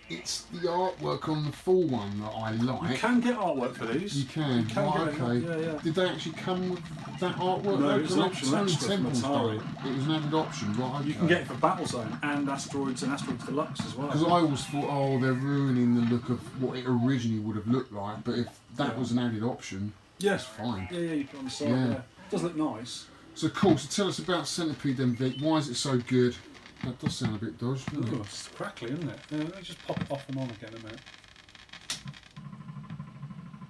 it's the artwork on the full one that I like. You can get artwork for these. You can. You can Right, get it, okay. yeah. Did they actually come with that artwork? No, though? it's an 'Cause optional Tony extra from Temple's Atari. done it. It was an added option, right? Okay. You can get it for Battlezone and Asteroids Deluxe as well. Because I always thought, oh, they're ruining the look of what it originally would have looked like. But if that Yeah. was an added option, Yes. fine. Yeah, you put it on the side. Yeah. Yeah. It does look nice. So cool. So tell us about Centipede then, Vic. Why is it so good? That does sound a bit dodged, doesn't Ooh, it? it's crackly, isn't it? Yeah, let me just pop it off and on again a minute.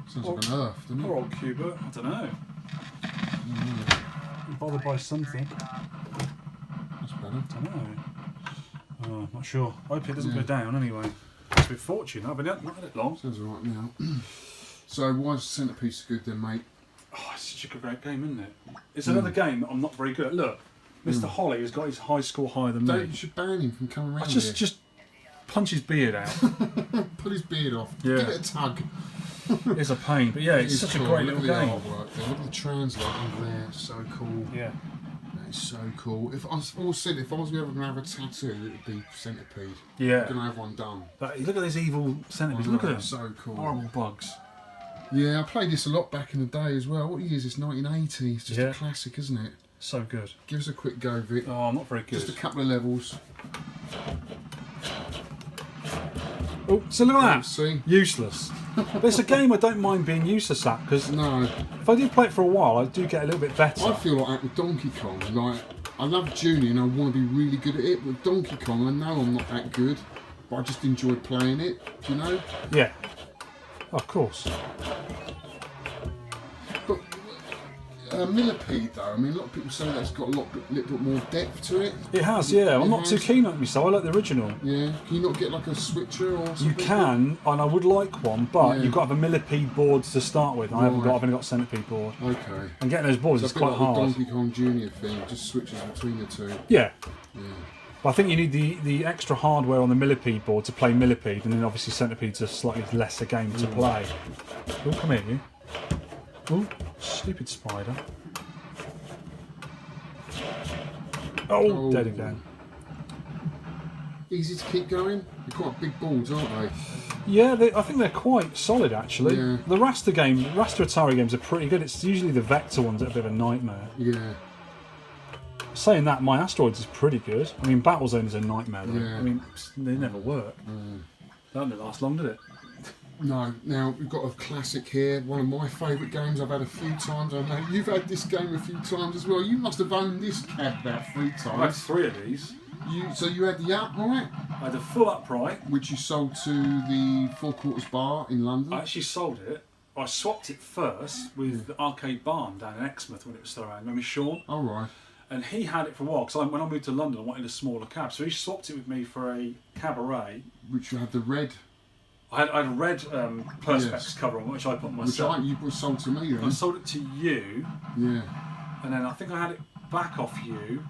Sounds like an earth, doesn't Poor it? old Cuba. I don't know. Mm, Bothered by something. that's better. I don't know. I'm not sure. I hope it doesn't Yeah. go down anyway. It's been fortune. I've been not had it long. Sounds alright now. So why is Centipede so good then, mate? Oh, it's such a great game, isn't it? It's another game that I'm not very good at. Look, Mr. Holly has got his high score higher than Don't, me. you should ban him from coming around I here. just punch his beard out. Put his beard off. Yeah. Give it a tug. It's a pain, but yeah, it's It is such cool. a great Look little at the game. artwork there. Look at the translate over there. It's so cool. Yeah. That is so cool. If I always said if I was ever going to have a tattoo, it would be Centipede. I'm Yeah. going to have one done. But look at these evil centipedes. I Look know, at them. it's so cool. Horrible bugs. Yeah, I played this a lot back in the day as well. What year is this? 1980. It's just Yeah. a classic, isn't it? So good. Give us a quick go, Vic. Oh, I'm not very good. Just a couple of levels. Oh, so look at that. See? Useless. But it's a game I don't mind being useless at, because No. if I do play it for a while, I do get a little bit better. I feel like that with Donkey Kong. Like, I love Junior and I want to be really good at it. With Donkey Kong, I know I'm not that good, but I just enjoy playing it. Do you know? Yeah. Of course. But Millipede, though, I mean, a lot of people say that it's got a little bit more depth to it. It has, yeah. I'm It not too has. keen on it myself. I like the original. Yeah. Can you not get like a switcher or something? You can, and I would like one, but Yeah. you've got to have a millipede board to start with. I haven't got. Right. I've only got a centipede board, Okay. and getting those boards So is a bit quite like hard. the Donkey Kong Junior thing, just switches between the two. Yeah, Yeah. but I think you need the extra hardware on the millipede board to play millipede, and then obviously centipede's a slightly lesser game to play. Oh, come here, you! Oh, stupid spider! Oh, dead again. Easy to keep going. They're quite big boards, aren't they? Yeah, I think they're quite solid actually. Yeah. The Raster Atari games are pretty good. It's usually the Vector ones that are a bit of a nightmare. Yeah. Saying that, my Asteroids is pretty good. I mean, Battlezone is a nightmare though. Yeah. I mean, they never work. That didn't last long, did it? No, now we've got a classic here. One of my favourite games I've had a few times. I know you've had this game a few times as well. You must have owned this cat about 3 I had times. 3 of these. So you had the Upright, I had a full upright. which you sold to the Four Quarters Bar in London. I actually sold it. I swapped it first with the Arcade Barn down in Exmouth when it was still around. Remember Sean? All right. And he had it for a while because when I moved to London, I wanted a smaller cab. So he swapped it with me for a Cabaret. Which you had the red, I had a red Perspex Yes. cover on, which I put on which myself. you sold to me I then. sold it to you, Yeah. and then I think I had it back off you,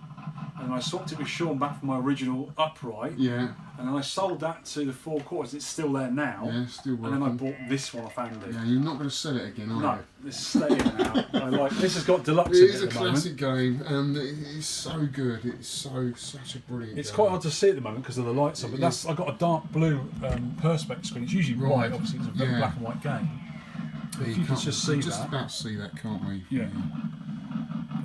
and I swapped it with Sean back from my original upright. Yeah. And then I sold that to the 4 quarters. It's still there now. Yeah, still working. And then I bought this one off Andy. Yeah, you're not going to sell it again, are No, you? it's staying now. I like this. Has got deluxe It in is it a at the moment. classic game, and it's so good. It's such a brilliant. It's game. quite hard to see at the moment because of the lights on, but that's I got a dark blue perspex screen. It's usually white, obviously it's a very black and white game. But if you can just see just that, about see that, can't we? yeah.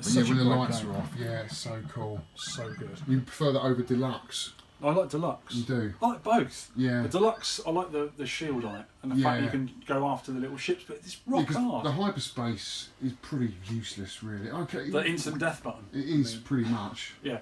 But yeah, when the lights are off, yeah, it's so cool. So good. You prefer that over deluxe? I like deluxe. You do? I like both. Yeah. The deluxe, I like the shield on it and the fact you can go after the little ships, but it's rock hard. The hyperspace is pretty useless, really. Okay. The instant death button. It is pretty much. Yeah.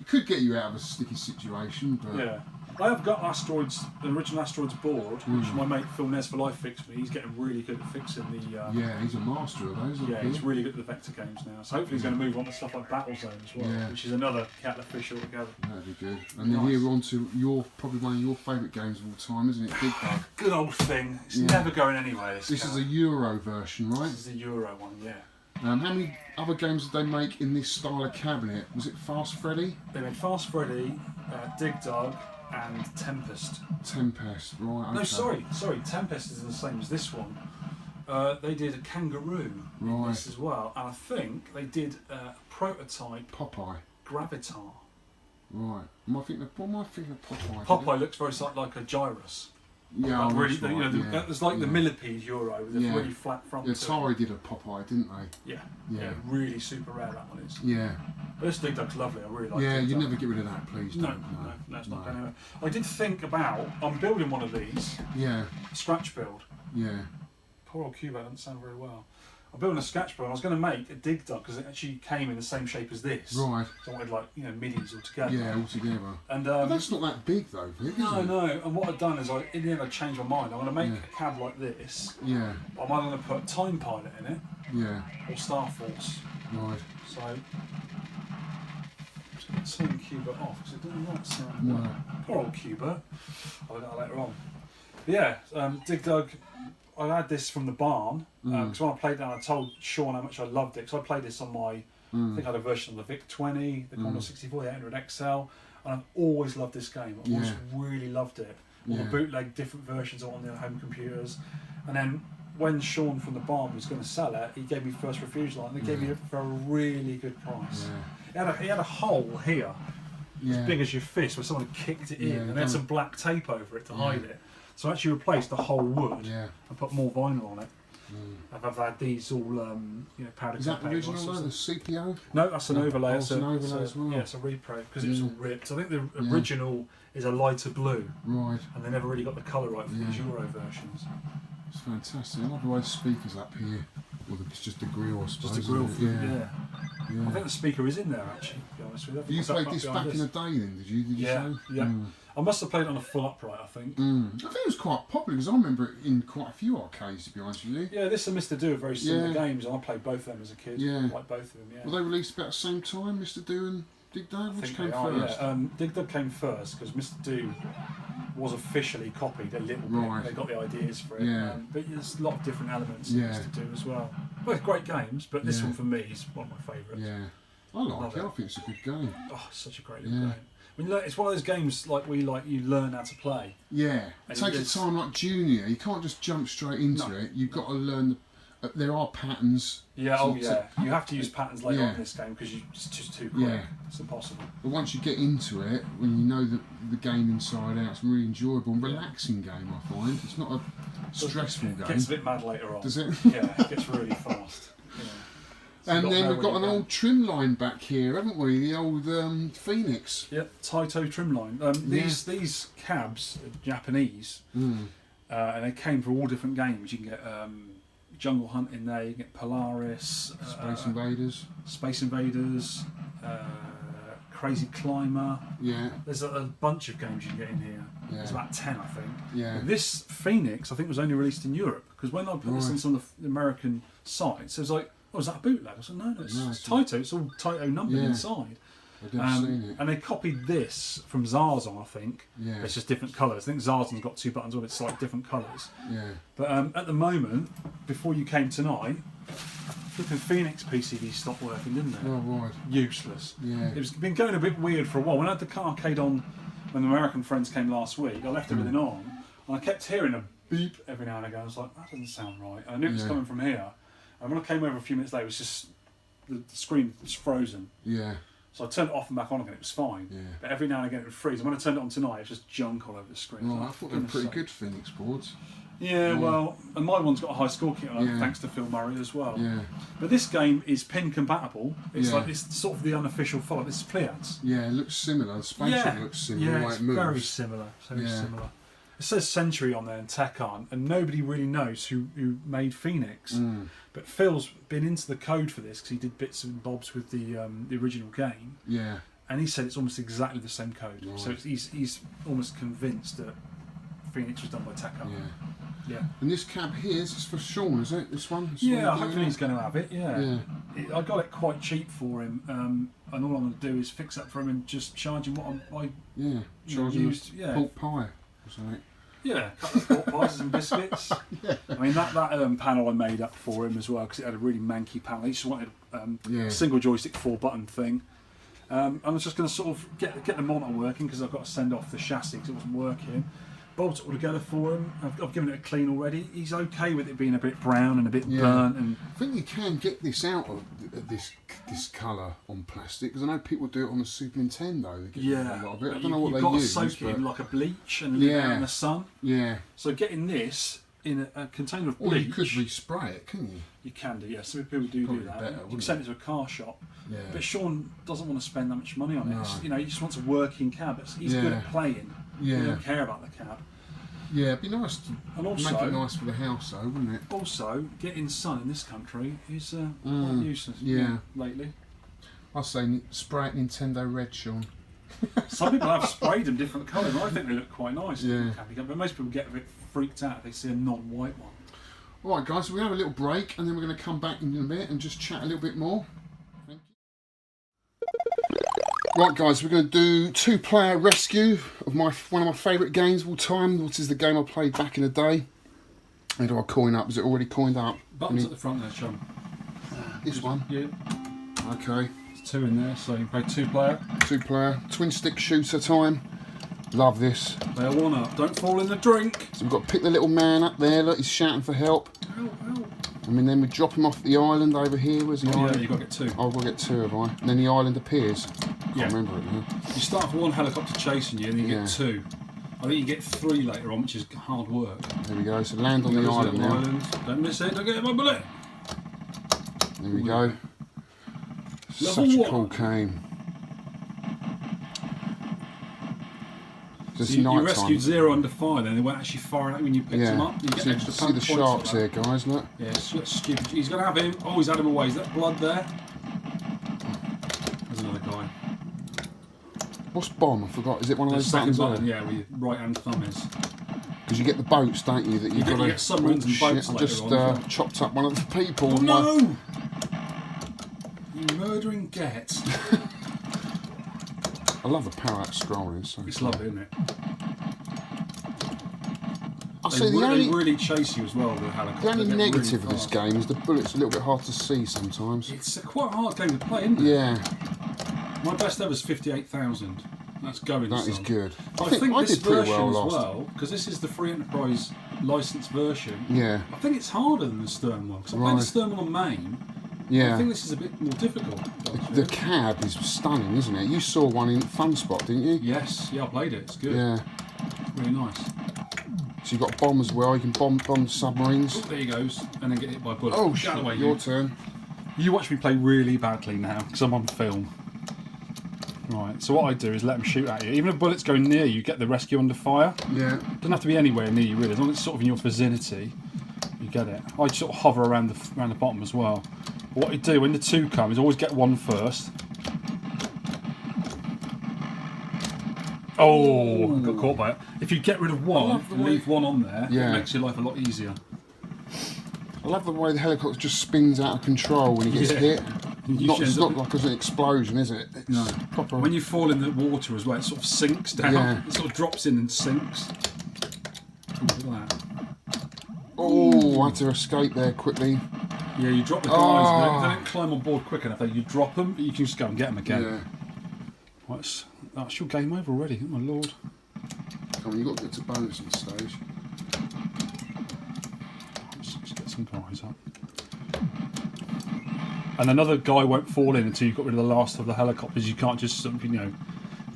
It could get you out of a sticky situation, but Yeah. I have got Asteroids, the original Asteroids board, which my mate Phil Nes for Life fixed me. He's getting really good at fixing the. yeah, he's a master of those. Yeah, he's really good at the vector games now. So hopefully he's going to move on to stuff like Battlezone as well, which is another kettle of fish altogether. That'd be good. And then we're on to probably one of your favourite games of all time, isn't it? Big Bug. Good old thing. It's never going anywhere. This is a Euro version, right? This is the Euro one, yeah. How many other games did they make in this style of cabinet? Was it Fast Freddy? They made Fast Freddy, Dig Dug, and Tempest. Tempest, right? Okay. No, sorry. Tempest is the same as this one. They did a Kangaroo in this as well, and I think they did a prototype Popeye. Gravitar. Right. What am I thinking of Popeye? Popeye looks very like a gyrus. Yeah, like really, right, it's like the millipede Euro with a really flat front. Yeah, Atari did a Popeye, didn't they? Yeah, really super rare that one is. Yeah. But this Dig Dug's lovely. I really like it. Yeah, you never get rid of that, please. No, don't. no, it's not going anywhere. I did think about. I'm building one of these. Yeah. Scratch build. Yeah. Poor old Cubo doesn't sound very well. I'm building a sketch book. I was going to make a Dig Dug because it actually came in the same shape as this. Right. So I wanted midis all together. Yeah, all together. And but that's not that big though, Vic, is it? No. And what I've done is in the end I changed my mind. I'm going to make a cab like this. Yeah. I'm either going to put Time Pilot in it. Yeah. Or Star Force. Right. So I'm just going to turn Cuba off because it doesn't like sound. No. Poor old Cuba. I'll get that later on. But yeah, Dig Dug. I had this from the barn because when I played that, I told Sean how much I loved it. So I played this on my, I think I had a version of the Vic 20, the Commodore 64, the 800 XL, and I've always loved this game. I've always really loved it. All the bootleg different versions are on their home computers, and then when Sean from the barn was going to sell it, he gave me first refusal, and they gave me it for a really good price. He had a hole here, as big as your fist, where someone had kicked it in, and they had some black tape over it to hide it. So I actually replaced the whole wood and put more vinyl on it. I've had these all, powder. Is that the original though, the CPO? No, that's an overlay. It's an overlay as well. Yeah, it's a repro because it was all ripped. I think the original is a lighter blue. Right. And they never really got the colour right for these Euro versions. It's fantastic. I love the way the speakers up here. Well, it's just a grill, I suppose. Just a grill. Yeah. I think the speaker is in there actually. To be honest with you. You played this back in the day, then? Did you? Yeah. Say? Yeah. I must have played it on a full upright, I think. I think it was quite popular because I remember it in quite a few arcades, to be honest with you. Yeah, this and Mr. Do are very similar games, and I played both of them as a kid. Yeah. I like both of them, yeah. Were they released about the same time, Mr. Do and Dig Dug? Which came first? Yeah. Dig Dug came first because Mr. Do was officially copied a little bit. They got the ideas for it. Yeah. But there's a lot of different elements in Mr. Do as well. Both great games, but this one for me is one of my favourites. Yeah. I like it. I think it's a good game. Oh, it's such a great little game. I mean, it's one of those games you learn how to play. Yeah, it takes a time like Junior. You can't just jump straight into it. You've got to learn. There are patterns. Yeah, you have to use patterns later on in this game because it's just too quick. Yeah. It's impossible. But once you get into it, when you know the game inside out, it's a really enjoyable and relaxing game, I find. It's not a stressful game. It gets a bit mad later on. Does it? Yeah, it gets really fast. Yeah. So and then we've got an old trim line back here, haven't we? The old Phoenix. Yep, Taito trim line. These cabs are Japanese, and they came for all different games. You can get Jungle Hunt in there, you can get Polaris, Space Invaders, Crazy Climber. Yeah. There's a bunch of games you can get in here. Yeah. There's about 10, I think. Yeah. But this Phoenix, I think, was only released in Europe because when I put this on some of the American sites, it was like, oh, is that a bootleg? I said, no, it's Taito. It's all Taito numbered inside. I've seen it. And they copied this from Zarzon, I think. Yeah. It's just different colours. I think Zarzon's got 2 buttons on it, slightly different colours. Yeah. But at the moment, before you came tonight, flipping Phoenix PCB stopped working, didn't it? Oh, right. Useless. Yeah. It's been going a bit weird for a while. When I had the arcade on, when the American friends came last week, I left everything on, and I kept hearing a beep every now and again. I was like, that doesn't sound right. And I knew it was coming from here. And when I came over a few minutes later, it was just, the screen was frozen. Yeah. So I turned it off and back on again, it was fine. Yeah. But every now and again it would freeze. And when I turned it on tonight, it was just junk all over the screen. Oh, I thought they were pretty good Phoenix boards. Yeah, well, and my one's got a high score kit on it, Yeah. thanks to Phil Murray as well. Yeah. But this game is pin compatible. It's Yeah. like, it's sort of the unofficial follow. This is Pleiades. Yeah, it looks similar. The spaceship looks similar. Yeah, the way it's it moves. very similar. Very Yeah. similar. It says Century on there and Tekon, and nobody really knows who made Phoenix. But Phil's been into the code for this because he did bits and bobs with the original game, Yeah. and he said it's almost exactly the same code. Right. So he's almost convinced that Phoenix was done by Tekon. Yeah. Yeah. And this cab here is for Sean, is it? This one? This Yeah, one hopefully he's going to have it. Yeah. Yeah. I got it quite cheap for him, and all I'm going to do is fix that for him and just charge him what I Yeah. you know, Charging used. Yeah. pork pie or something. Yeah, a couple of pork pies and biscuits. I mean, that panel I made up for him as well because it had a really manky panel. He just wanted a single joystick 4-button thing. I was just going to sort of get the monitor working because I've got to send off the chassis because it wasn't working. Bolt it all together for him. I've given it a clean already. He's okay with it being a bit brown and a bit burnt. And I think you can get this out of this colour on plastic because I know people do it on the Super Nintendo. They get a lot of it. I don't know what they use. You've got to use. soak it in like a bleach and leave it out in the sun. Yeah. So getting this in a container of Or bleach. you could respray it, couldn't you? You can do, yeah. Some people do Probably that. better, You can wouldn't send it to a car shop. Yeah. But Sean doesn't want to spend that much money on it. No. You know, he just wants a working cab. He's good at playing. Yeah. He don't care about the cab. Yeah, it'd be nice to And also, make it nice for the house, though, wouldn't it? Also, getting sun in this country is quite useless. Yeah. Lately. I say spray it Nintendo red, Sean. Some people have sprayed them different colours. I think they look quite nice. Yeah. But most people get a bit freaked out if they see a non-white one. All right, guys, so we're going to have a little break, and then we're going to come back in a bit and just chat a little bit more. Thank you. Right, guys, we're going to do 2-player rescue of one of my favourite games of all time. This is the game I played back in the day. How do I coin up? Is it already coined up? Buttons at the front there, Sean. This one? Yeah. Okay. There's 2 in there, so you can play 2-player. 2-player, twin-stick shooter time. Love this. They're 1-up. Don't fall in the drink. So we've got to pick the little man up there. Look, he's shouting for help. Ow, ow. I mean, then we drop him off the island over here. Where's the island? Yeah, you've got to get 2. Oh, we'll get 2, have I? And then the island appears. Can't remember it now. You start with 1 helicopter chasing you, and then you Yeah. get 2. I think you get 3 later on, which is hard work. There we go. So land on the There's island little now. island. Don't miss it. Don't get hit by a bullet. There we go. Level Such a 1. cool game. Just So you night rescued time. 0 under fire, then they weren't actually firing out when you picked them Yeah. up. You get So you extra see the points sharks for there, that. guys. Look. Yeah, it's stupid. He's going to have him. Oh, he's had him away. Is that blood there? There's another guy. What's bomb? I forgot. Is it one of The those second buttons button, there? yeah, where your right hand thumb is. Because you get the boats, don't you? That you've got you to. get submarines and boats I later just on, as well. chopped up one of the people. Oh with my- no! You murdering get. I love the power-up scrolling. So It's lovely, isn't it? I They say the only really chase you as well, the helicopter. the only They get really negative of this fast. game is the bullets are a little bit hard to see sometimes. It's a quite hard game to play, isn't it? Yeah, My best ever is 58,000. That's going. that is some. good. I think I this did pretty version well as last. well, because this is the Free Enterprise licensed version. Yeah, I think it's harder than the Stern one. Because I played Right. the Stern one on main. I yeah. think this is a bit more difficult. The cab is stunning, isn't it? You saw one in Fun Spot, didn't you? Yes, yeah, I played it. It's good. Yeah. It's really nice. So you've got bomb as well. You can bomb submarines. Oh, there he goes, and then get hit by a bullet. Oh Get shit! out of the way, Your you. turn. You watch me play really badly now because I'm on film. Right, so what I do is let them shoot at you. Even if bullets go near you, get the rescue under fire. Yeah. Doesn't have to be anywhere near you really, as long as it's sort of in your vicinity, you get it. I sort of hover around the bottom as well. But what you do when the 2 come is always get 1 first. Oh, I got caught by it. If you get rid of 1 love the and way- leave 1 on there, Yeah. it makes your life a lot easier. I love the way the helicopter just spins out of control when he gets Yeah. hit. It's not like an explosion, is it? It's No. proper. When you fall in the water as well, it sort of sinks down. Yeah. It sort of drops in and sinks. Look at that. Oh, I had to escape there quickly. Yeah, you drop the guys. They don't climb on board quick enough. You drop them, but you can just go and get them again. Yeah. Right, that's your game over already. Oh my lord. Come on, you've got to get to bonus at this stage. Let's get some guys up. And another guy won't fall in until you've got rid of the last of the helicopters. You can't just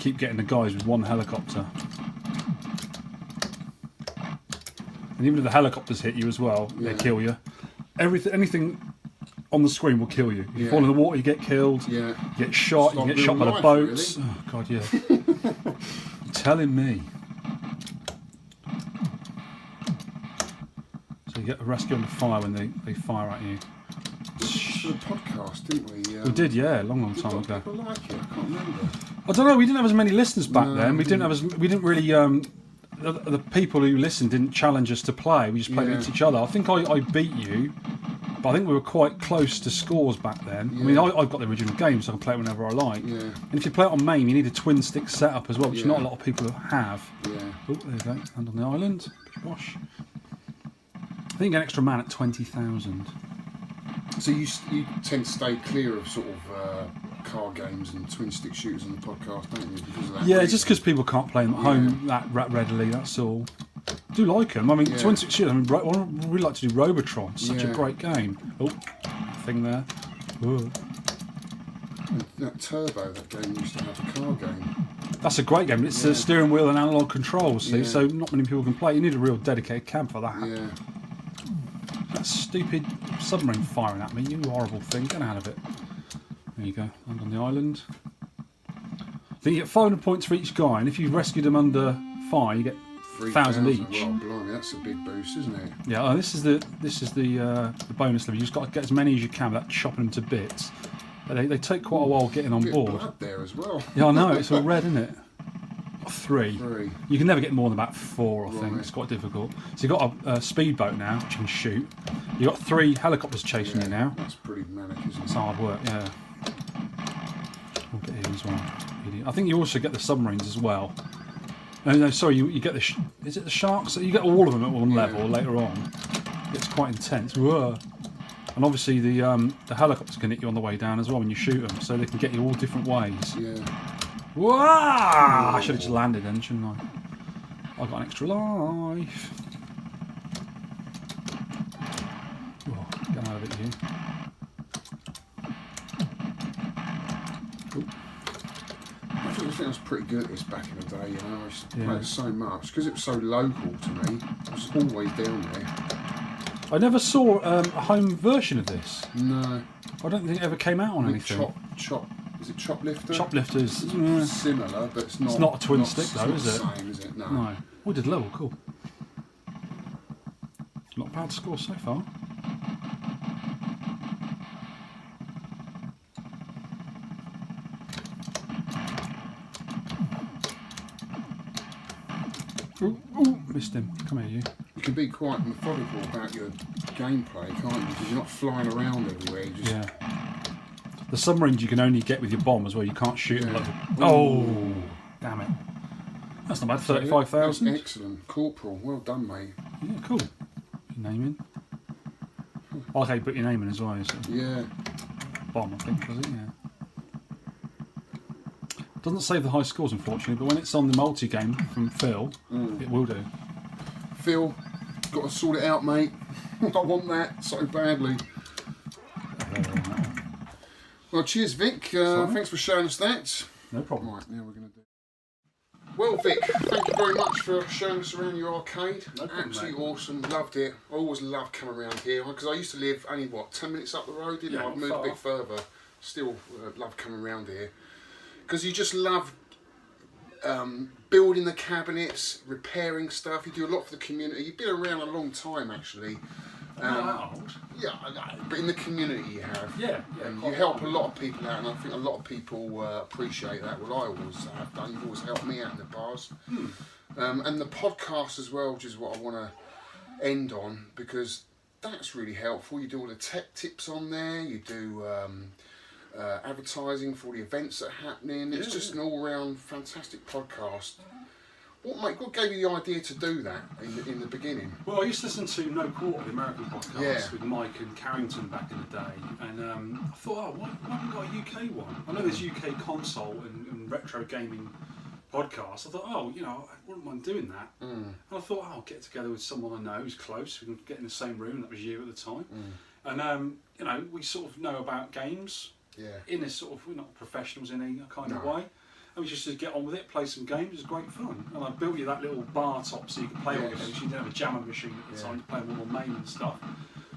keep getting the guys with one helicopter. And even if the helicopters hit you as well, they kill you. Anything on the screen will kill you. If you fall in the water, you get killed. Yeah. You get shot. You get shot by the boats. Really. Oh god, yeah. You're telling me. So you get a rescue under fire when they fire at you. For the podcast, didn't we? We did, yeah, a long time ago. People like it. I can't remember. I don't know. We didn't have as many listeners back No, then. We didn't really. The people who listened didn't challenge us to play. We just played against each other. I think I beat you, but I think we were quite close to scores back then. Yeah. I mean, I've got the original game, so I can play it whenever I like. Yeah. And if you play it on MAME, you need a twin stick setup as well, which not a lot of people have. Yeah. Oh, there you go. Land on the island. Bosh. I think you get an extra man at 20,000. So you tend to stay clear of sort of car games and twin stick shooters on the podcast, don't you? Because of that Yeah, reason? just because people can't play them at home that readily. That's all. I do like them. I mean, twin stick shooters. I mean, I really like to do Robotron. It's such a great game. Oh, thing there. Whoa. And that Turbo, that game used to have a car game. That's a great game. It's a steering wheel and analog controls, see, so not many people can play. You need a real dedicated cam for that. Yeah. That stupid submarine firing at me, you horrible thing. Get out of it. There you go. Land on the island. I think you get 500 points for each guy, and if you rescued them under fire, you get 1,000 each. Well, blimey, that's a big boost, isn't it? Yeah, this is the bonus level. You've just got to get as many as you can without chopping them to bits. But they take quite a while getting on Bit of board. blood there as well. Yeah, I know. It's all red, isn't it? Three. Three. You can never get more than about four, I think. Right. It's quite difficult. So you've got a speedboat now, which you can shoot. You've got 3 helicopters chasing you now. That's pretty manic, isn't It's it? hard work, yeah. We'll get him as well. Idiot. I think you also get the submarines as well. No, sorry, you get the... is it the sharks? You get all of them at one level later on. It's quite intense. Whoa. And obviously the helicopters can hit you on the way down as well when you shoot them, so they can get you all different ways. Yeah. Whoa! I should have just landed then, shouldn't I? I got an extra life. Oh, get out of it, you. I think I was pretty good at this back in the day, you know. I used to play it so much because it was so local to me. I was always down there. I never saw a home version of this. No. I don't think it ever came out on anything. Is it Choplifter? Choplifters. It's similar, but it's not. It's not a twin stick though, it's is not it? the same, is it? No. No. We did level, cool. Not a bad score so far. Ooh, missed him. Come here, you. You can be quite methodical about your gameplay, can't you? Because you're not flying around everywhere. You just... Yeah. The submarines you can only get with your bomb as well. You can't shoot them. Oh, damn it. That's not bad. 35,000. That's excellent. Corporal. Well done, mate. Yeah, cool. Your name in. I like how you put your name in as well. So. Yeah. Bomb, I think, was it? Yeah. Doesn't save the high scores, unfortunately, but when it's on the multi-game from Phil, it will do. Phil, got to sort it out, mate. I want that so badly. Well, cheers, Vic. Thanks for showing us that. No problem. Right, now we're going to do... Well, Vic, thank you very much for showing us around your arcade. No problem, Absolutely mate. awesome. Loved it. I always love coming around here because I used to live only, 10 minutes up the road, didn't I? Yeah, I've moved far. a bit further. Still love coming around here because you just love building the cabinets, repairing stuff. You do a lot for the community. You've been around a long time, actually. Not old. Yeah, I know, but in the community you have. Yeah, And you help a lot of people out, and I think a lot of people appreciate that. Well, I always have done. You've always helped me out in the past. And the podcast as well, which is what I want to end on, because that's really helpful. You do all the tech tips on there. You do advertising for all the events that are happening. It's just an all-round fantastic podcast. What gave you the idea to do that in the beginning? Well, I used to listen to No Quarter, the American podcast, with Mike and Carrington back in the day, and I thought, why haven't we got a UK one? I know there's UK console and retro gaming podcasts. I thought, I wouldn't mind doing that. And I thought, I'll get together with someone I know who's close. We can get in the same room. That was you at the time. And we sort of know about games in a sort of, we're not professionals in any kind of way. And we just to get on with it, play some games. It was great fun. And I built you that little bar top so you could play all the games. You didn't have a jamming machine at the time to play them all on MAME and stuff.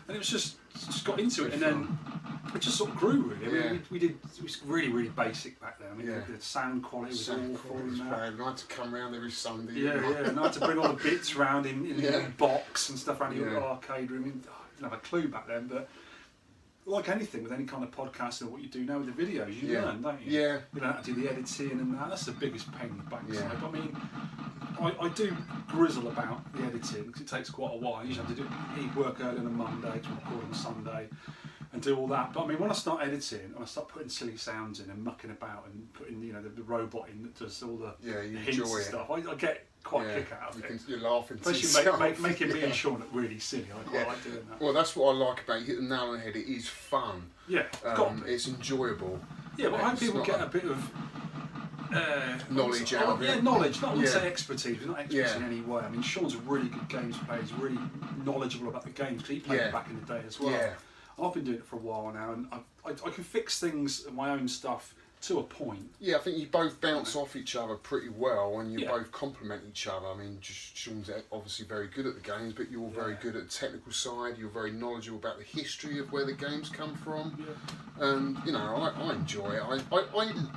And it was just got into it, and then it just sort of grew really. I mean, it was really, really basic back then. I mean, the sound quality was awful. I had to come round every Sunday. And I had to bring all the bits round in the box and stuff around the arcade room. I didn't have a clue back then, but like anything with any kind of podcasting or what you do now with the videos, you learn, don't you? Yeah. You know how to do the editing and that. That's the biggest pain in the backside. I mean, I do grizzle about the editing because it takes quite a while. I usually have to eat work early on a Monday to record on a Sunday and do all that. But I mean, when I start editing and I start putting silly sounds in and mucking about and putting the robot in that does all the hints and stuff, I get quite a kick out of it. You're laughing to especially yourself. making me and Sean look really silly. I quite like doing that. Well, that's what I like about it. You hit the nail on the head. It is fun. Yeah, it's enjoyable. Yeah, but I hope people get a bit of knowledge out of it. Yeah, knowledge. Not to say expertise. We're not experts in any way. I mean, Sean's a really good games player. He's really knowledgeable about the games because he played it back in the day as well. Yeah. I've been doing it for a while now, and I can fix things, my own stuff, to a point. Yeah, I think you both bounce off each other pretty well, and you both complement each other. I mean, Sean's obviously very good at the games, but you're very good at the technical side. You're very knowledgeable about the history of where the games come from, and I enjoy it. I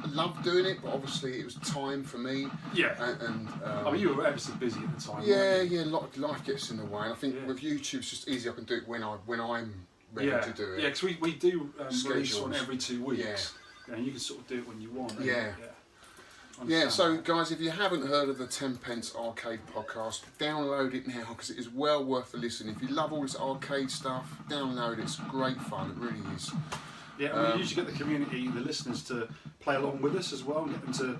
love doing it, but obviously it was time for me. Yeah. And I mean, you were ever so busy at the time. Life gets in the way, and I think with YouTube it's just easy. I can do it when I'm ready to do it. Yeah, because we do release one every 2 weeks. Yeah. And you can sort of do it when you want. Yeah, so guys, if you haven't heard of the 10 Pence Arcade podcast, download it now because it is well worth the listen. If you love all this arcade stuff, download it. It's great fun, it really is. Yeah, and we usually get the community, the listeners, to play along with us as well and get them to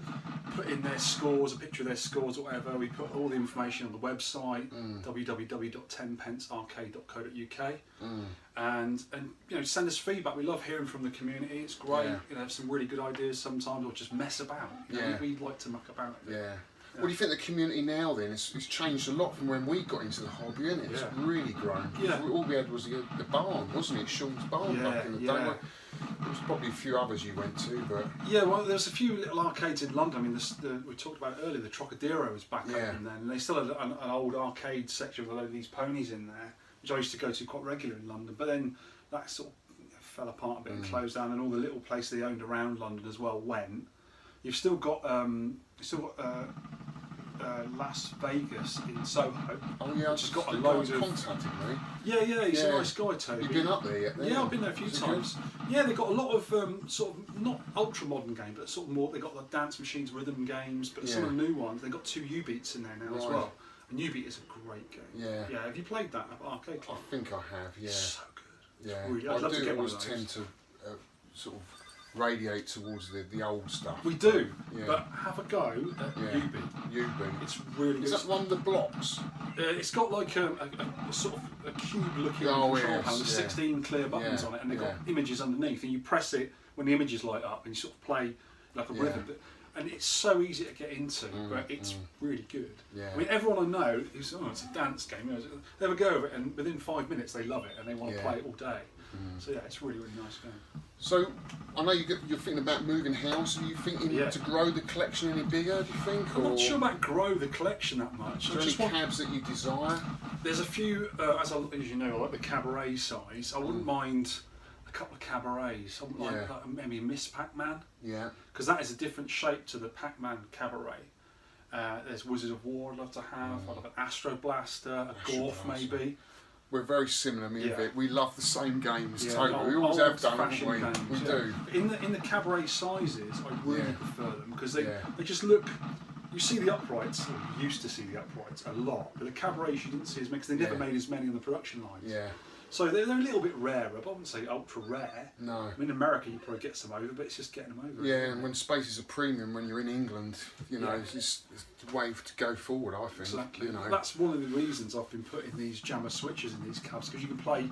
put in their scores, a picture of their scores or whatever. We put all the information on the website, www.10pencearcade.co.uk, and send us feedback. We love hearing from the community. It's great. Have some really good ideas sometimes, or just mess about. We like to muck about. What do you think the community now then? It's changed a lot from when we got into the hobby, isn't it? It's really grown. All we had was the barn, wasn't it? Sean's barn back in the day. There was probably a few others you went to, but... Yeah, well, there's a few little arcades in London. I mean, we talked about it earlier, the Trocadero was back open then, and they still had an old arcade section with a load of these ponies in there, which I used to go to quite regularly in London, but then that sort of fell apart a bit and closed down, and all the little places they owned around London as well went. You've still got Las Vegas in Soho. Oh yeah, I've just got a load of contacted me. Yeah, he's a nice guy, Toby. You've been up there yet? Then? Yeah, I've been there a few times. Yeah, they've got a lot of sort of not ultra modern games, but sort of more. They've got like dance machines, rhythm games, but some of the new ones. They've got 2 U-Beats in there now as well. And U-Beat is a great game. Yeah. Yeah. Have you played that at Arcade Club? I think I have. Yeah. So good. Yeah. Really, I do always tend to sort of radiate towards the old stuff. We do, but have a go at U-Beat. It's really good. Is that one of the blocks? It's got like a sort of a cube-looking control panel with 16 clear buttons on it, and they've got images underneath, and you press it when the images light up, and you sort of play like a rhythm. And it's so easy to get into, but it's really good. Yeah. I mean, everyone I know who's, it's a dance game. They have a go of it, and within 5 minutes they love it, and they want to play it all day. So yeah, it's a really, really nice game. So, I know you're thinking about moving house. Are you thinking to grow the collection any bigger, do you think? I'm not sure about grow the collection that much. Are there any cabs that you desire? There's a few, as you know, I like the cabaret size. I wouldn't mind a couple of cabarets, something like maybe Miss Pac-Man. Yeah. Because that is a different shape to the Pac-Man cabaret. There's Wizard of War I'd love to have. I'd love an Astro Blaster, a Gorf maybe. We're very similar, me and Vic. We love the same games, totally. We always have done, haven't we? We do. In the cabaret sizes, I really prefer them because they just look. You see the uprights, or you used to see the uprights a lot, but the cabarets you didn't see as many because they never made as many on the production lines. Yeah. So they're a little bit rarer, but I wouldn't say ultra rare. No. I mean, in America you probably get some over, but it's just getting them over. Yeah, and when space is a premium when you're in England, you know, Yeah. it's the way to go forward, I think. Exactly. You know. That's one of the reasons I've been putting these jammer switches in these cubs, because you can play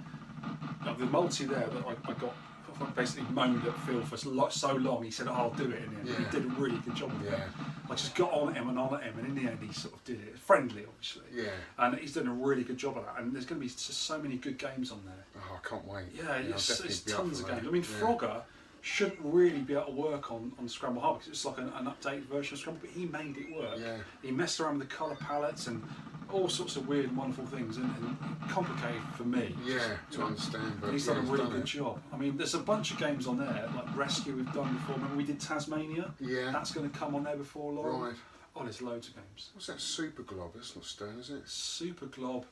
the multi there that I got. I basically moaned at Phil for so long. He said, "Oh, I'll do it," and Yeah. he did a really good job of it. Yeah. I just got on at him and on at him, and in the end, he sort of did it. Friendly, obviously. Yeah. And he's done a really good job of that. And there's going to be just so many good games on there. Oh, I can't wait. Yeah, I'll it's definitely be up tons for of games. that. I mean, Yeah. Frogger shouldn't really be able to work on Scramble Hard because it's like an updated version of Scramble, but he made it work. Yeah. He messed around with the colour palettes and all sorts of weird and wonderful things, and complicated for me. Yeah, to understand, but And he's done a really good it. job. I mean, there's a bunch of games on there, like Rescue we've done before. Remember we did Tasmania? Yeah. That's going to come on there before long. Right. Oh, there's loads of games. What's that Super Glob? That's not Stern, is it? Super Glob.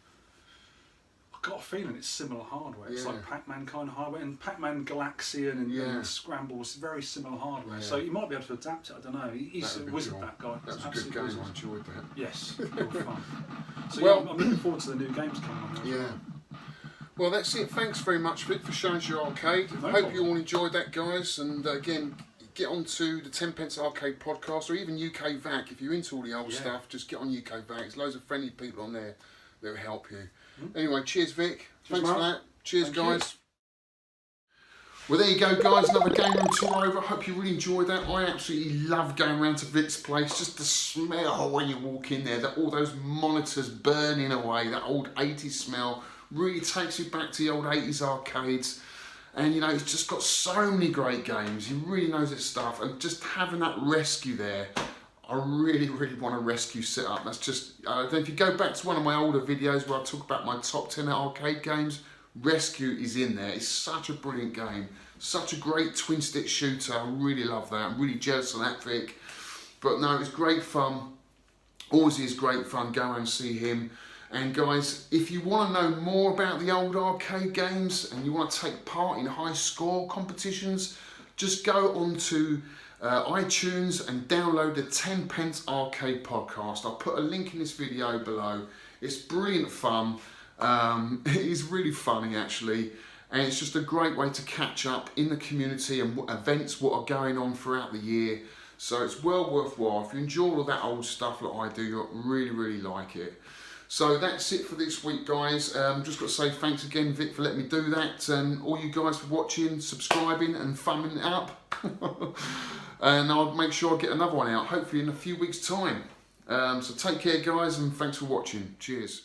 I've got a feeling it's similar hardware. It's Yeah. like Pac-Man kind of hardware, and Pac-Man Galaxian and Scramble is very similar hardware. Yeah. So you might be able to adapt it. I don't know. He's That a would be wizard, cool. that guy. That was a good Absolute game. wizard. I enjoyed that. Yes, real fun. So Well- yeah, I'm looking forward to the new games coming on there. as Yeah. well. Well, that's it. Thanks very much, Vic, for showing us your arcade. No Hope problem. you all enjoyed that, guys. And again, get onto the 10 Pence Arcade podcast or even UK VAC. If you're into all the old Yeah. stuff, just get on UK VAC. There's loads of friendly people on there that will help you. Anyway, cheers, Vic. Thanks for Mark. that. Cheers, Thank guys. Well, there you go, guys. Another game room tour over. Hope you really enjoyed that. I absolutely love going around to Vic's place. Just the smell when you walk in there, that all those monitors burning away, that old 80s smell really takes you back to the old 80s arcades. And you know, he's just got so many great games. He really knows his stuff. And just having that rescue there, I really, really want a rescue set up. That's just, if you go back to one of my older videos where I talk about my top 10 arcade games, Rescue is in there. It's such a brilliant game. Such a great twin stick shooter. I really love that. I'm really jealous of that, Vic. But no, it's great fun. Always is great fun. Go and see him. And guys, if you want to know more about the old arcade games and you want to take part in high score competitions, just go onto iTunes and download the 10 Pence Arcade podcast. I'll put a link in this video below. It's brilliant fun. It is really funny actually, and it's just a great way to catch up in the community and events what are going on throughout the year. So it's well worthwhile. If you enjoy all that old stuff like I do, you'll really, really like it. So that's it for this week, guys. Just got to say thanks again, Vic, for letting me do that, and all you guys for watching, subscribing and thumbing it up. And I'll make sure I get another one out, hopefully in a few weeks' time. So take care, guys, and thanks for watching. Cheers.